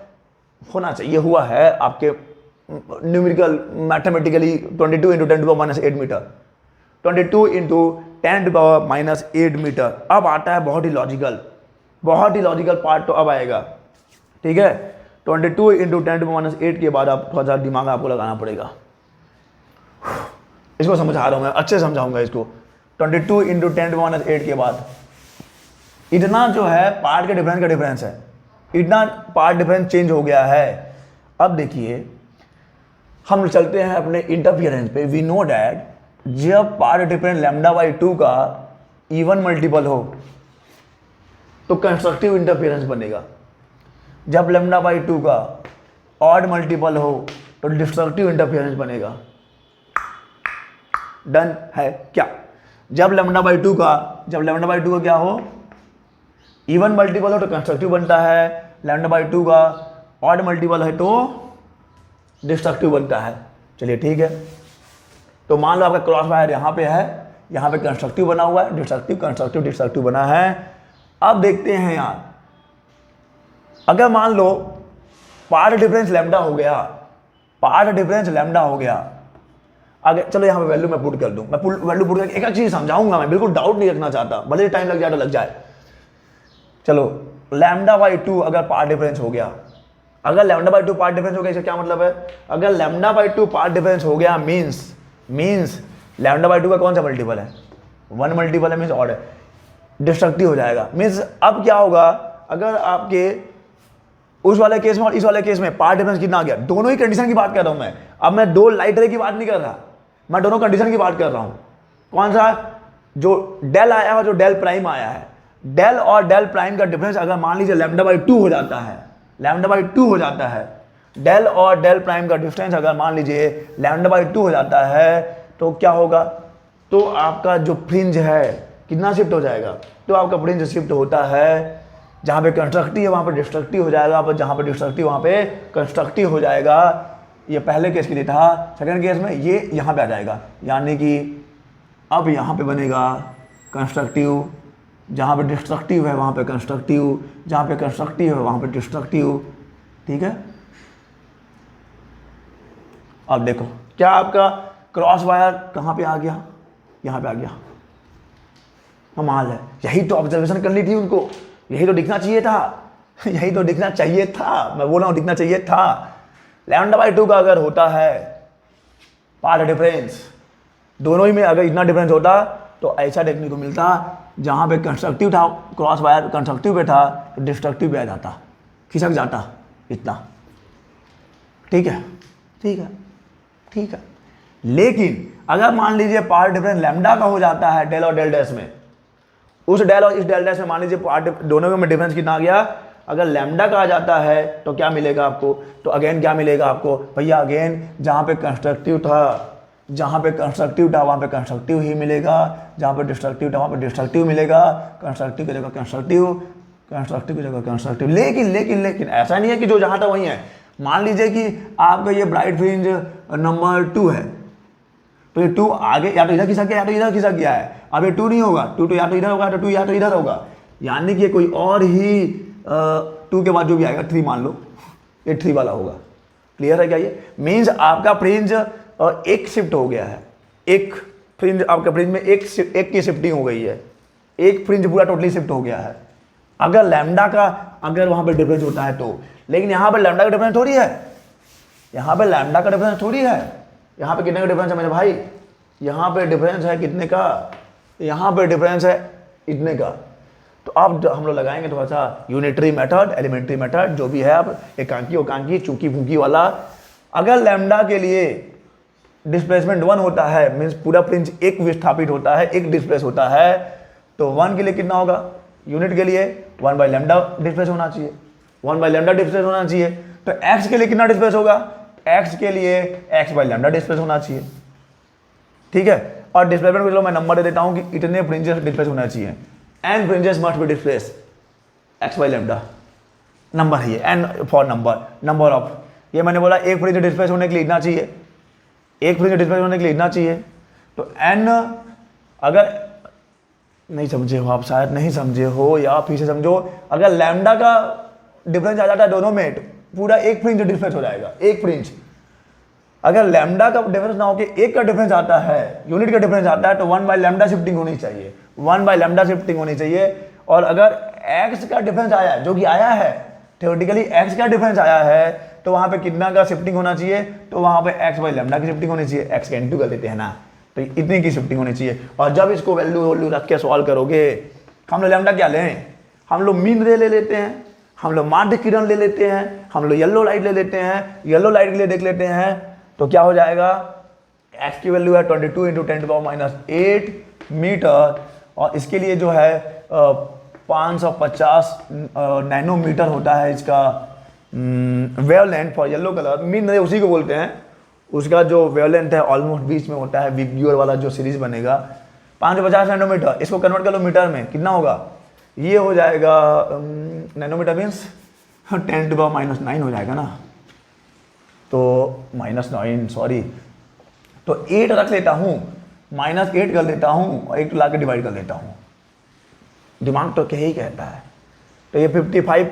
होना चाहिए, हुआ है आपके numerical mathematically 22 into 10 to power -8 metre, 22 into 10 to power -8 metre. अब आता है बहुत ही लॉजिकल पार्ट, तो अब आएगा, ठीक है। 22 इंटू 10 टू पावर -8 के बाद आप थोड़ा सा दिमाग आपको लगाना पड़ेगा, इसको समझा रहा हूं मैं, अच्छे समझाऊंगा इसको। 22 इंटू 10 टू पावर -8 के बाद इतना जो है पार्ट के डिफरेंस का डिफरेंस है, इतना पार्ट डिफरेंस चेंज हो गया है। अब देखिए हम चलते हैं अपने इंटरफियरेंस पे। वी नो डैट जब पार्ट डिफरेंस λ/2 का इवन मल्टीपल हो तो कंस्ट्रक्टिव इंटरफियरेंस बनेगा, जब λ/2 का ऑड मल्टीपल हो तो डिस्ट्रक्टिव इंटरफियरेंस बनेगा। डन है क्या, जब λ/2 का क्या हो, इवन मल्टीपल हो तो कंस्ट्रक्टिव बनता है, λ/2 का ऑड मल्टीपल है तो डिस्ट्रक्टिव बनता है। चलिए ठीक है, तो मान लो आपका क्रॉस वायर यहाँ पे है, यहाँ पे कंस्ट्रक्टिव बना हुआ है, डिस्ट्रक्टिव बना है। अब देखते हैं यार, अगर मान लो पार्ट डिफरेंस लैम्डा हो गया, अगर चलो यहाँ पे वैल्यू मैं पुट कर दूं, मैं वैल्यू पुट करके एक चीज समझाऊंगा, मैं बिल्कुल डाउट नहीं रखना चाहता, भले टाइम लग जाए तो लग जाए। चलो λ/2 अगर पार्ट डिफरेंस हो गया, अगर λ/2 पार्ट डिफरेंस हो गया, इसका क्या मतलब है, अगर λ/2 पार्ट डिफरेंस हो गया मींस λ/2 का कौन सा मल्टीपल है, 1 मल्टीपल है, मींस ऑड है, डिस्ट्रक्टिव हो जाएगा। मींस अब क्या होगा, अगर आपके उस वाले केस में और इस वाले केस में पार्ट डिफरेंस कितना आ गया, दोनों ही कंडीशन की बात कर रहा हूं मैं, अब मैं दो लाइट रे की बात नहीं कर रहा, मैं दोनों कंडीशन की बात कर रहा हूं। कौन सा, जो डेल आया है और जो डेल प्राइम आया है, डेल और डेल प्राइम का डिफरेंस अगर मान लीजिए λ/2 हो जाता है, डेल और डेल प्राइम का डिफरेंस अगर मान लीजिए λ/2 हो जाता है, तो क्या होगा, तो आपका जो फ्रिंज है कितना शिफ्ट हो जाएगा, तो आपका फ्रिंज शिफ्ट होता है, जहां पे कंस्ट्रक्टिव है वहां पे डिस्ट्रक्टिव हो जाएगा, पर जहां पे डिस्ट्रक्टिव वहां पे कंस्ट्रक्टिव हो जाएगा। ये पहले केस के लिए था, सेकंड केस में ये यहां पे आ जाएगा, यानी कि अब यहां पे बनेगा कंस्ट्रक्टिव, जहां पे डिस्ट्रक्टिव है वहां पे कंस्ट्रक्टिव, जहां पे कंस्ट्रक्टिव है वहां पे डिस्ट्रक्टिव। ठीक है, अब देखो क्या आपका क्रॉस वायर कहां पे आ गया, यहां पे आ गया, कमाल है। यही तो ऑब्जर्वेशन करनी थी उनको, यही तो दिखना चाहिए था, यही तो दिखना चाहिए था, मैं बोल रहा हूं दिखना चाहिए था। λ/2 का अगर होता है पार्ट डिफरेंस, दोनों ही में अगर इतना डिफरेंस होता तो ऐसा देखने को मिलता, जहां पे कंस्ट्रक्टिव था क्रॉस वायर कंस्ट्रक्टिव पे था तो डिस्ट्रक्टिव पे आ जाता, खिसक जाता इतना। ठीक है, ठीक है, ठीक है। लेकिन अगर मान लीजिए पार्ट डिफरेंस लैम्डा का हो जाता है डेल और डेल डैश में, उस डेल और इस डेल डैश में मान लीजिए पार्ट दोनों में डिफरेंस कितना आ गया, अगर लैम्डा का आ जाता है तो क्या मिलेगा आपको, तो अगेन क्या मिलेगा आपको भैया, अगेन जहां पे कंस्ट्रक्टिव था वहां पे कंस्ट्रक्टिव ही मिलेगा, जहां पे डिस्ट्रक्टिव था वहां पे डिस्ट्रक्टिव मिलेगा, कंस्ट्रक्टिव की जगह कंस्ट्रक्टिव की जगह कंस्ट्रक्टिव। लेकिन ऐसा नहीं है कि जो जहां था वही है। मान लीजिए कि आपका ये ब्राइट फ्रिंज नंबर 2 है, तो ये 2 आगे या तो इधर खिसक गया या तो इधर खिसक गया है। अब ये 2 नहीं होगा, 2 तो या तो इधर होगा, तो 2 या तो इधर होगा, यानी कि कोई और ही 2 के बाद जो भी आएगा 3 मान लो, ये 3 वाला होगा। क्लियर है क्या, ये मीन्स आपका फ्रिंज एक शिफ्ट हो गया है, एक फ्रिंज आपका फ्रिंज में एक की शिफ्टिंग हो गई है, एक फ्रिंज पूरा टोटली शिफ्ट हो गया है। अगर लैम्डा का अगर वहां पे डिफरेंस होता है तो, लेकिन यहां पे लैम्डा का डिफरेंस थोड़ी है, यहां पे लैम्डा का डिफरेंस थोड़ी है, यहां पे कितने का डिफरेंस है मेरे भाई, यहाँ पे डिफरेंस है कितने का, यहाँ पे डिफरेंस है इतने का। तो अब हम लोग लगाएंगे थोड़ा सा यूनिटरी मेथड, एलिमेंट्री मेथड, जो भी है, आप एकांकी ओकांकी चूकी फूकी वाला। अगर लैम्डा के लिए डिस्प्लेसमेंट 1 होता है, मीन्स पूरा फ्रिंज एक विस्थापित होता है, एक डिस्प्लेस होता है, तो 1 के लिए कितना होगा, यूनिट के लिए 1 बाई लैम्डा डिस्प्लेस होना चाहिए, 1 बाई लैम्डा डिस्प्लेस होना चाहिए। तो x के लिए कितना डिस्प्लेस होगा, x के लिए x बाई लैम्डा डिस्प्लेस होना चाहिए, ठीक है। और डिस्प्लेसमेंट को चलो मैं नंबर दे देता हूं कि इतने फ्रिंजेस डिस्प्लेस होना चाहिए, n fringes must be displace x by lambda, number है ये, n फॉर नंबर ऑफ, ये मैंने बोला एक फ्रिंज डिस्प्लेस होने के लिए इतना चाहिए, एक फ्रिंज डिस्प्लेस होने के लिए इतना चाहिए। तो n, अगर नहीं समझे हो आप, शायद नहीं समझे हो या फिर से समझो, अगर लैम्डा का डिफरेंस आ जाता है दोनों में, पूरा एक फ्रिंज डिफरेंस हो जाएगा, एक फ्रिंज। अगर लैम्डा का डिफरेंस ना हो कि एक का डिफरेंस आता है, यूनिट का डिफरेंस आता है, तो 1 बाई लैम्डा शिफ्टिंग होनी चाहिए, 1 बाई लैम्डा शिफ्टिंग होनी चाहिए। और अगर x का डिफरेंस आया है, जो कि आया है थ्योरेटिकली, x का डिफरेंस आया है, तो वहां पे कितना का शिफ्टिंग होना चाहिए, तो वहां पे x बाई लैम्डा की शिफ्टिंग होनी चाहिए, x का इंटू कर देते हैं ना, तो इतनी की शिफ्टिंग होनी चाहिए। और जब इसको वैल्यू रख के सॉल्व करोगे, हम लोग लैम्डा क्या लें, हम लोग मीन रे ले लेते हैं, हम लोग माध्य किरण ले लेते हैं, हम लोग येलो लाइट ले लेते हैं, येलो लाइट के लिए देख लेते हैं, तो क्या हो जाएगा, x की वैल्यू है 22 इंटू 10⁻⁸ मीटर, और इसके लिए जो है 550 नैनोमीटर होता है इसका wavelength for yellow colour. Mean रे उसी को बोलते हैं, उसका जो वेवलेंथ है ऑलमोस्ट बीच में होता है, बिग ब्यूअर वाला जो सीरीज बनेगा 550 नैनोमीटर। इसको कन्वर्ट कर लो मीटर में, कितना होगा, ये हो जाएगा नैनोमीटर मीन्स 10⁻⁹ हो जाएगा ना, तो -9 सॉरी, तो 8 रख लेता हूँ, -8 कर लेता हूँ, और 1 ला के डिवाइड कर लेता हूँ, दिमाग तो क्या ही कहता है। तो ये 55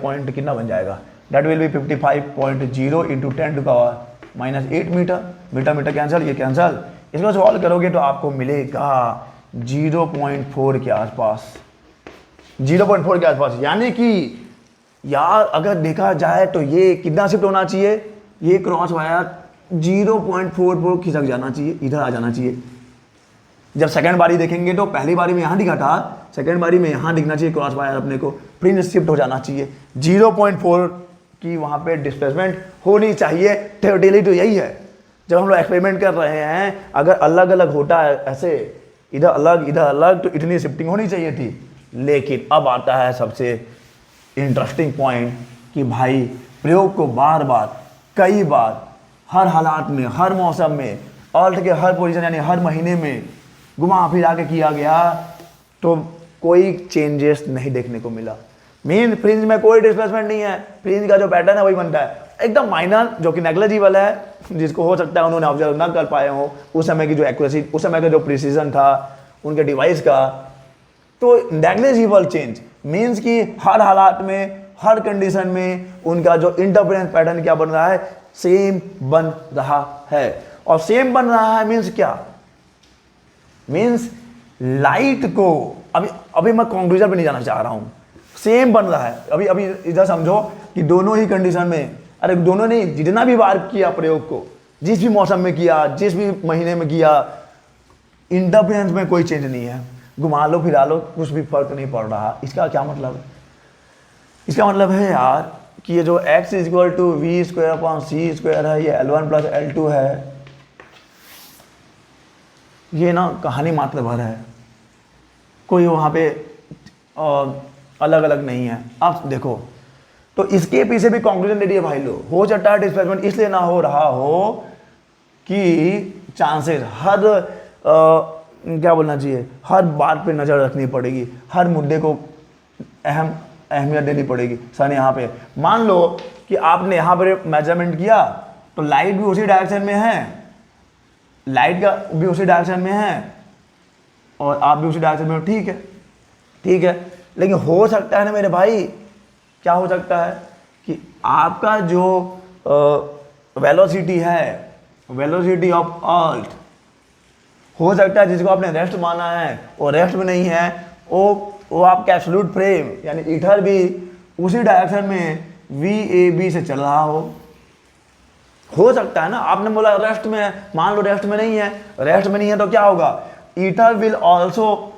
पॉइंट कितना बन जाएगा, that will be 55.0 into 10⁻⁸ metre, metre cancel, ये कैंसिल। इसको सॉल्व करोगे तो आपको मिलेगा 0.4 के आसपास, 0.4 के आसपास। यानी कि यार अगर देखा जाए तो ये कितना शिफ्ट होना चाहिए, ये क्रॉस वायर 0.44 खिसक जाना चाहिए, इधर आ जाना चाहिए। जब सेकंड बारी देखेंगे तो पहली बारी में यहाँ दिखा था, सेकंड बारी में यहाँ दिखना चाहिए क्रॉस वायर, अपने को फ्रिंज शिफ्ट हो जाना चाहिए, 0.4 की वहाँ पे डिस्प्लेसमेंट होनी चाहिए। थ्योरेटिकली तो यही है, जब हम लोग एक्सपेरिमेंट कर रहे हैं, अगर अलग अलग होता है ऐसे, इधर अलग, तो इतनी शिफ्टिंग होनी चाहिए थी। लेकिन अब आता है सबसे इंटरेस्टिंग पॉइंट कि भाई प्रयोग को बार बार, कई बार, हर हालात में, हर मौसम में, अर्थ के हर पोजीशन यानी हर महीने में घुमा फिरा के किया गया, तो कोई चेंजेस नहीं देखने को मिला। मीन फ्रिंज में कोई डिस्प्लेसमेंट नहीं है, फ्रिंज का जो पैटर्न है वही बनता है, एकदम माइनर, जो कि नेग्लिजिबल है, जिसको हो सकता है उन्होंने ऑब्जर्व ना कर पाए हो उस समय की जो एक्यूरेसी, उस समय का जो प्रिसीजन था उनके डिवाइस का। तो नेग्लिजिबल चेंज मीन्स कि हर हालात में, हर कंडीशन में उनका जो इंटरफेरेंस पैटर्न क्या बन रहा है, सेम बन रहा है। और सेम बन रहा है मीन्स क्या, मीन्स लाइट को, अभी मैं कंक्लूजन पे नहीं जाना चाह रहा हूं, सेम बन रहा है। अभी इधर समझो कि दोनों ही कंडीशन में, अरे दोनों नहीं, जितना भी बार किया प्रयोग को, जिस भी मौसम में किया, जिस भी महीने में किया, इंटरफेरेंस में कोई चेंज नहीं है, घुमा लो फिरा लो कुछ भी फर्क नहीं पड़ रहा। इसका क्या मतलब है, इसका मतलब है यार कि ये जो x = v² है, ये L1 + L2 है, ये ना कहानी मात्र भर है, कोई वहाँ पे अलग अलग नहीं है। अब देखो, तो इसके पीछे भी कंक्लूजन दे दिए भाई लोग। हो सकता है डिस्प्लेसमेंट इसलिए ना हो रहा हो कि चांसेस, हर क्या बोलना चाहिए, हर बात पे नज़र रखनी पड़ेगी, हर मुद्दे को अहमियत देनी पड़ेगी। सर यहाँ पे मान लो कि आपने यहाँ पर मेजरमेंट किया, तो लाइट भी उसी डायरेक्शन में है, लाइट का भी उसी डायरेक्शन में है, और आप भी उसी डायरेक्शन में हो, ठीक है, ठीक है। लेकिन हो सकता है ना मेरे भाई, क्या हो सकता है कि आपका जो वेलोसिटी है, वेलोसिटी ऑफ अर्थ, हो सकता है जिसको आपने रेस्ट माना है वो रेस्ट में नहीं है, वो आपका एब्सोल्यूट फ्रेम यानी ईथर भी उसी डायरेक्शन में VAB से चल रहा हो। हो सकता है ना, आपने बोला रेस्ट में है, मान लो रेस्ट में नहीं है, रेस्ट में नहीं है तो क्या होगा, ether will also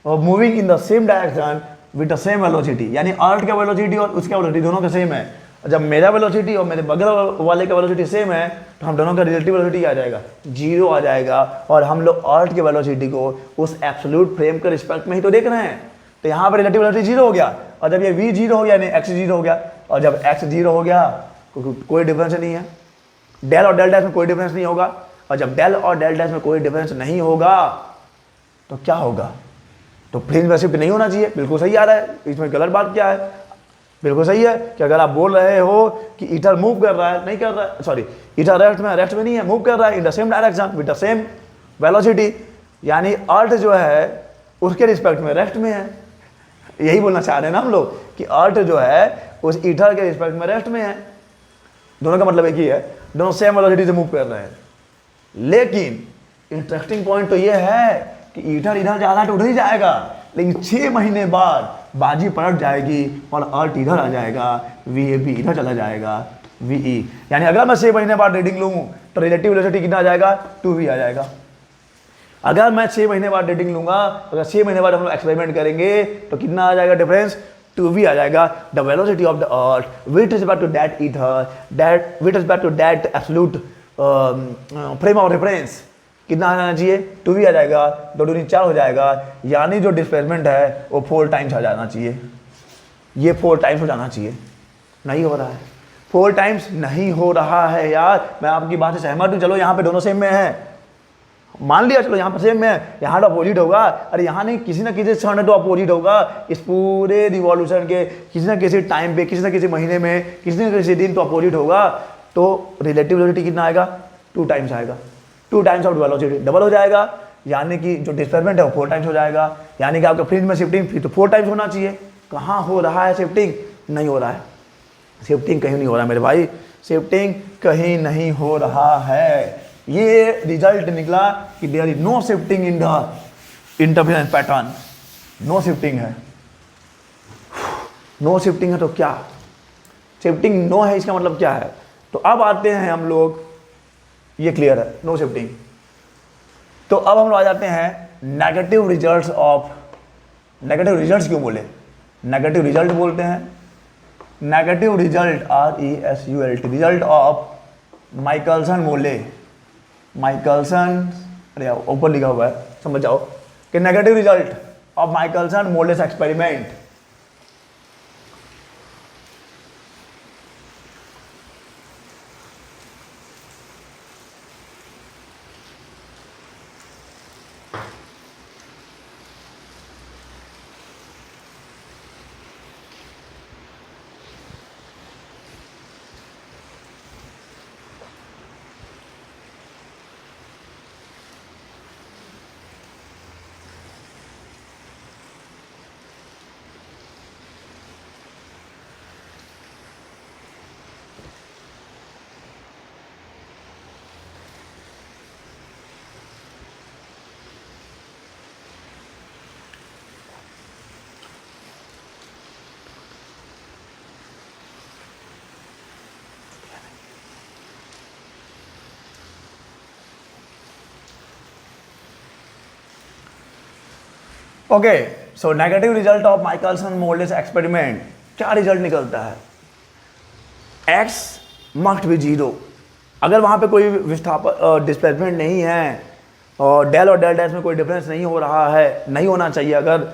moving in the same direction with the same velocity, यानी अर्थ का वेलोसिटी और उसका वेलोसिटी दोनों का सेम है। जब मेरा वेलोसिटी और मेरे बगल वाले का वेलोसिटी सेम है तो हम दोनों का रिलेटिव वेलोसिटी आ जाएगा, जीरो आ जाएगा, और हम लोग अर्थ के वेलोसिटी को उस एब्सोल्यूट फ्रेम के रिस्पेक्ट में ही तो देख रहे हैं। तो यहाँ पर रिलेटिव वेलोसिटी जीरो हो गया, और जब ये v जीरो हो गया, यानी x जीरो हो गया, और जब x जीरो हो गया कोई डिफरेंस नहीं है, डेल और डेल डैश में कोई डिफरेंस नहीं होगा, और जब डेल और डेल डैश में कोई डिफरेंस नहीं होगा तो क्या होगा, तो फ्रिंज में शिफ्ट नहीं होना चाहिए। बिल्कुल सही आ रहा है, इसमें गलत बात क्या है, बिल्कुल सही है कि अगर आप बोल रहे हो कि ईथर मूव कर रहा है, नहीं कर रहा है, सॉरी ईथर रेस्ट में नहीं है, मूव कर रहा है इन the same direction with the same velocity, यानी अर्थ जो है उसके रिस्पेक्ट में रेस्ट में है। यही बोलना चाह रहे हैं ना हम लोग कि अर्थ जो है उस ईथर के रिस्पेक्ट में रेस्ट में है। दोनों का मतलब एक ही है, दोनों सेम वेलोसिटी से मूव कर रहे हैं। लेकिन इंटरेस्टिंग पॉइंट तो ये है कि ईथर इधर जा रहा है तो उधर ही जाएगा, लेकिन 6 महीने बाद बाजी पलट जाएगी और अर्थ इधर आ जाएगा, VAB इधर चला जाएगा, VE, यानी अगर मैं 6 महीने बाद रीडिंग लूँ तो रिलेटिव वेलोसिटी कितना आ जाएगा, 2V आ जाएगा। अगर मैं 6 महीने बाद रीडिंग लूंगा, अगर 6 महीने बाद हम लोग एक्सपेरिमेंट करेंगे तो कितना आ जाएगा डिफरेंस, 2V आ जाएगा। The velocity of the earth with respect to that ether, that with respect to that absolute frame of reference कितना आना चाहिए, 2V आ जाएगा, 2 दूनी 4 हो जाएगा, यानी जो डिस्प्लेसमेंट है वो 4 टाइम्स आ जाना चाहिए। ये 4 टाइम्स हो जाना चाहिए, नहीं हो रहा है, 4 टाइम्स नहीं हो रहा है यार। मैं आपकी बात से सहमत हूँ, चलो यहाँ पे दोनों सेम में है, मान लिया, चलो यहाँ पर सेम में है, यहाँ तो अपोजिट होगा, अरे यहाँ नहीं, किसी ना किसी क्षण तो अपोजिट होगा। इस पूरे रिवॉल्यूशन के किसी ना किसी टाइम पे, किसी ना किसी महीने में, किसी न किसी दिन तो अपोजिट होगा, तो रिलेटिव वेलोसिटी कितना आएगा, 2 टाइम्स आएगा, 2 टाइम्स ऑफ वेलोसिटी डबल हो जाएगा, यानी कि जो डिस्प्लेसमेंट है वो 4 टाइम्स हो जाएगा, यानी कि आपका फ्रिंज में शिफ्टिंग फिर तो 4 टाइम्स होना चाहिए। कहाँ हो रहा है शिफ्टिंग, नहीं हो रहा है, शिफ्टिंग कहीं नहीं हो रहा है मेरे भाई, शिफ्टिंग कहीं नहीं हो रहा है। ये रिजल्ट निकला कि there is no shifting in the interference pattern, no shifting है, नो शिफ्टिंग है तो क्या, शिफ्टिंग नो है इसका मतलब क्या है। तो अब आते हैं हम लोग, ये क्लियर है, नो शिफ्टिंग। तो अब हम लोग आ जाते हैं negative results of, negative results क्यों बोले, नेगेटिव रिजल्ट बोलते हैं, negative result RESULT, result of Michelson Morley, Michelson, अरे ऊपर लिखा हुआ है समझ जाओ, कि negative result of Michelson Morley's experiment. Okay, so negative result of Michelson Morley's experiment, क्या रिजल्ट निकलता है, x मस्ट बी 0, अगर वहाँ पे कोई विस्थापन डिस्प्लेसमेंट नहीं है और डेल डैश में कोई डिफरेंस नहीं हो रहा है, नहीं होना चाहिए, अगर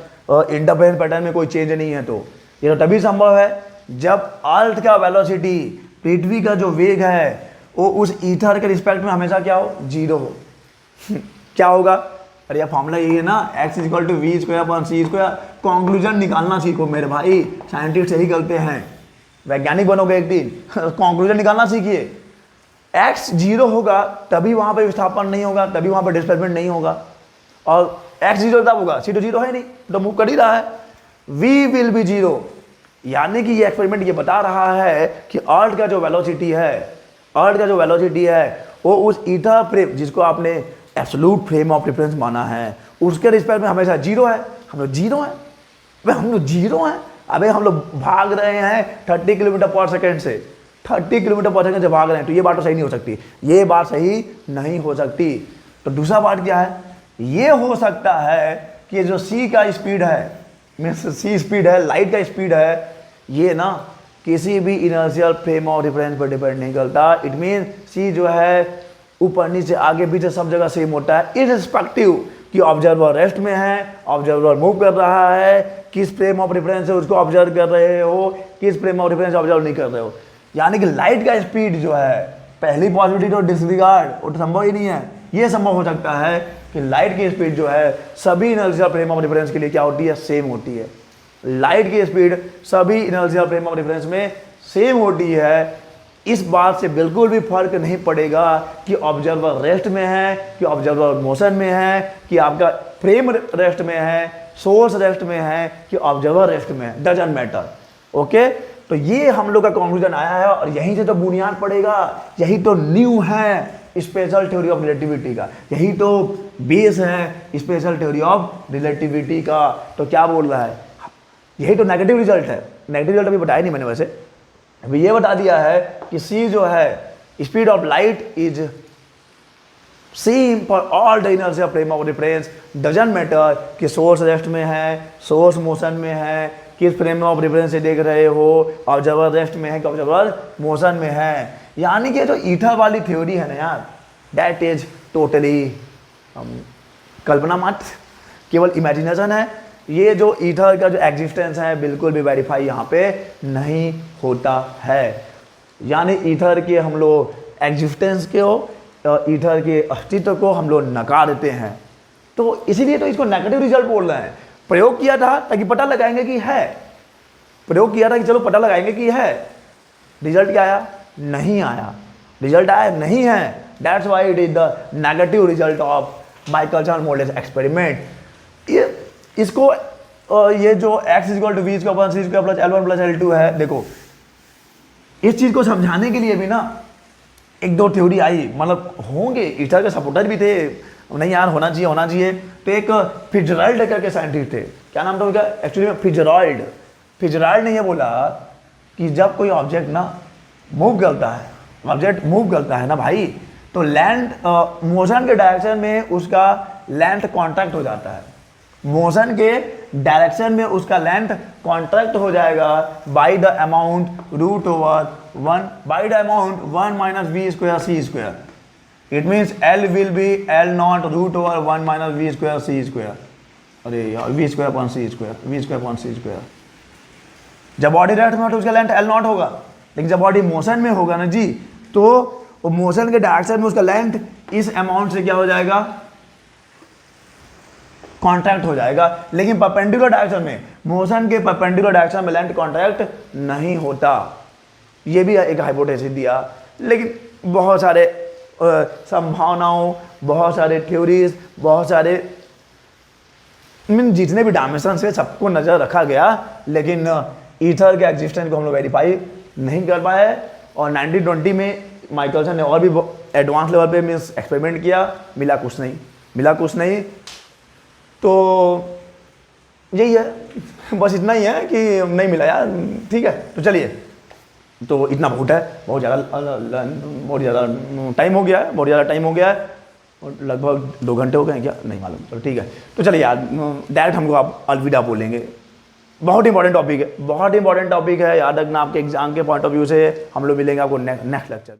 इंटरफेरेंस पैटर्न में कोई चेंज नहीं है, तो ये तो तभी संभव है जब अर्थ का वेलोसिटी, पृथ्वी का जो वेग है वो उस ईथर के रिस्पेक्ट में हमेशा क्या हो, 0 हो। क्या होगा, अरे यार फॉर्मूला यही है ना, x equal to v square upon C square. Conclusion निकालना सीखो मेरे भाई, साइंटिस्ट यही करते हैं, वैज्ञानिक बनोगे एक दिन, कॉन्क्लूजन निकालना सीखिए। x 0 होगा तभी वहाँ पे विस्थापन नहीं होगा, तभी वहाँ पे डिस्प्लेसमेंट नहीं होगा, और x 0 तब होगा, c तो 0 है नहीं, तो मूव कर ही रहा है, v विल बी 0, यानी कि ये एक्सपेरिमेंट ये बता रहा है कि अर्थ का जो वेलोसिटी है, अर्थ का जो वेलोसिटी है वो उस ईथर फ्रेम जिसको आपने एब्सोल्यूट फ्रेम ऑफ रेफरेंस माना है उसके रिस्पेक्ट में हमेशा 0 है। हम लोग 0 हैं, भाई हम लोग 0 हैं, अबे हम लोग भाग रहे हैं 30 किलोमीटर पर सेकेंड से, 30 किलोमीटर पर सेकंड से भाग रहे हैं, तो ये बात तो सही नहीं हो सकती, ये बात सही नहीं हो सकती। तो दूसरा बात क्या है, ये हो सकता है कि जो सी का स्पीड है, मीन्स सी स्पीड है, लाइट का स्पीड है, ये ना किसी भी इनर्शियल फ्रेम ऑफ रेफरेंस पर डिपेंड नहीं करता। इट मीन सी जो है ऊपर नीचे आगे पीछे सब जगह सेम होता है, इररिस्पेक्टिव कि ऑब्जर्वर रेस्ट में है, ऑब्जर्वर मूव कर रहा है, किस फ्रेम ऑफ रेफरेंस से उसको ऑब्जर्व कर रहे हो, किस फ्रेम ऑफ रेफरेंस से ऑब्जर्व नहीं कर रहे हो। यानी कि लाइट का स्पीड जो है, पहली पॉसिबिलिटी तो डिसरिगार्ड, वो तो संभव ही नहीं है। ये संभव हो सकता है कि लाइट की स्पीड जो है सभी इनर्शियल फ्रेम ऑफ रेफरेंस के लिए क्या होती है, सेम होती है। लाइट की स्पीड सभी इनर्शियल फ्रेम ऑफ रेफरेंस में सेम होती है। इस बात से बिल्कुल भी फर्क नहीं पड़ेगा कि ऑब्जर्वर रेस्ट में है, कि ऑब्जर्वर मोशन में है, कि आपका फ्रेम रेस्ट में है, सोर्स रेस्ट में है, कि ऑब्जर्वर रेस्ट में है, डजंट मैटर। ओके, तो ये हम लोग का कंक्लूजन आया है और यहीं से तो बुनियाद पड़ेगा, यही तो न्यू है स्पेशल थ्योरी ऑफ रिलेटिविटी का, यही तो बेस है स्पेशल थ्योरी ऑफ रिलेटिविटी का। तो क्या बोल रहा है, यही तो नेगेटिव रिजल्ट है। नेगेटिव रिजल्ट अभी बताया नहीं मैंने, वैसे अभी ये बता दिया है कि सी जो है speed of light is same for all the inertial frame of reference, doesn't matter कि सोर्स रेस्ट में है, सोर्स मोशन में है, किस फ्रेम ऑफ रेफरेंस से देख रहे हो, ऑब्जर्वर रेस्ट में है कि ऑब्जर्वर मोशन में है। यानी कि जो ईथर वाली थ्योरी है ना यार, दैट इज टोटली कल्पना मात्र, केवल इमेजिनेशन है। ये जो ईथर का जो एग्जिस्टेंस है बिल्कुल भी वेरीफाई यहाँ पे नहीं होता है। यानी ईथर के हम लोग एग्जिस्टेंस को, ईथर के अस्तित्व को हम लोग नकार देते हैं। तो इसीलिए तो इसको नेगेटिव रिजल्ट बोल रहे हैं। प्रयोग किया था ताकि पता लगाएंगे कि है, प्रयोग किया था कि चलो पता लगाएंगे कि है, रिजल्ट क्या आया, नहीं आया, रिजल्ट आया नहीं है। That's why it is the negative result of Michelson Morley experiment. इसको ये जो x equal to v square c square plus L1 plus L2 है, देखो इस चीज़ को समझाने के लिए भी ना एक दो थ्योरी आई, मतलब होंगे ईथर के सपोर्टर भी थे, नहीं यार होना चाहिए होना चाहिए। तो एक फिट्जराल्ड करके साइंटिस्ट थे, क्या नाम था उनका एक्चुअली में, फिट्जराल्ड। फिट्जराल्ड ने ये बोला कि जब कोई ऑब्जेक्ट ना मूव करता है, ऑब्जेक्ट मूव करता है ना भाई, तो लैंड मोशन के डायरेक्शन में उसका लेंथ कॉन्ट्रैक्ट हो जाता है, मोशन के डायरेक्शन में उसका लेंथ कॉन्ट्रैक्ट हो जाएगा by the amount root over 1 by the amount 1 minus we square c square. It means L will be L nought root over 1 minus we square c square. अरे यार v square upon सी square, v square upon सी square. जब body rest में तो उसका length L not होगा, लेकिन जब body motion में होगा ना जी, तो मोशन के डायरेक्शन में उसका लेंथ इस अमाउंट से क्या हो जाएगा, कॉन्ट्रैक्ट हो जाएगा। लेकिन परपेंडिकुलर डायरेक्शन में, मोशन के परपेंडिकुलर डायरेक्शन में लेंथ कॉन्ट्रैक्ट नहीं होता। ये भी एक हाइपोथेसिस दिया, लेकिन बहुत सारे संभावनाओं, बहुत सारे थ्योरीज, बहुत सारे जितने भी डायमेंशन है सबको नज़र रखा गया, लेकिन ईथर के एग्जिस्टेंस को हम लोग वेरीफाई नहीं कर पाए। और 1920 में माइकलसन ने और भी एडवांस लेवल पे मीन्स एक्सपेरिमेंट किया, मिला कुछ नहीं, मिला कुछ नहीं। तो यही है, बस इतना ही है कि नहीं मिला यार, ठीक है। तो चलिए, तो इतना बहुत है, बहुत ज़्यादा टाइम हो गया है, बहुत ज़्यादा टाइम हो गया है, और लगभग 2 घंटे हो गए हैं क्या, नहीं मालूम, तो ठीक है। तो चलिए यार, डायरेक्ट हमको आप अलविदा बोलेंगे। बहुत इंपॉर्टेंट टॉपिक है, बहुत इंपॉर्टेंट टॉपिक है, याद रखना आपके एग्जाम के पॉइंट ऑफ व्यू से। हम लोग मिलेंगे आपको नेक्स्ट लेक्चर।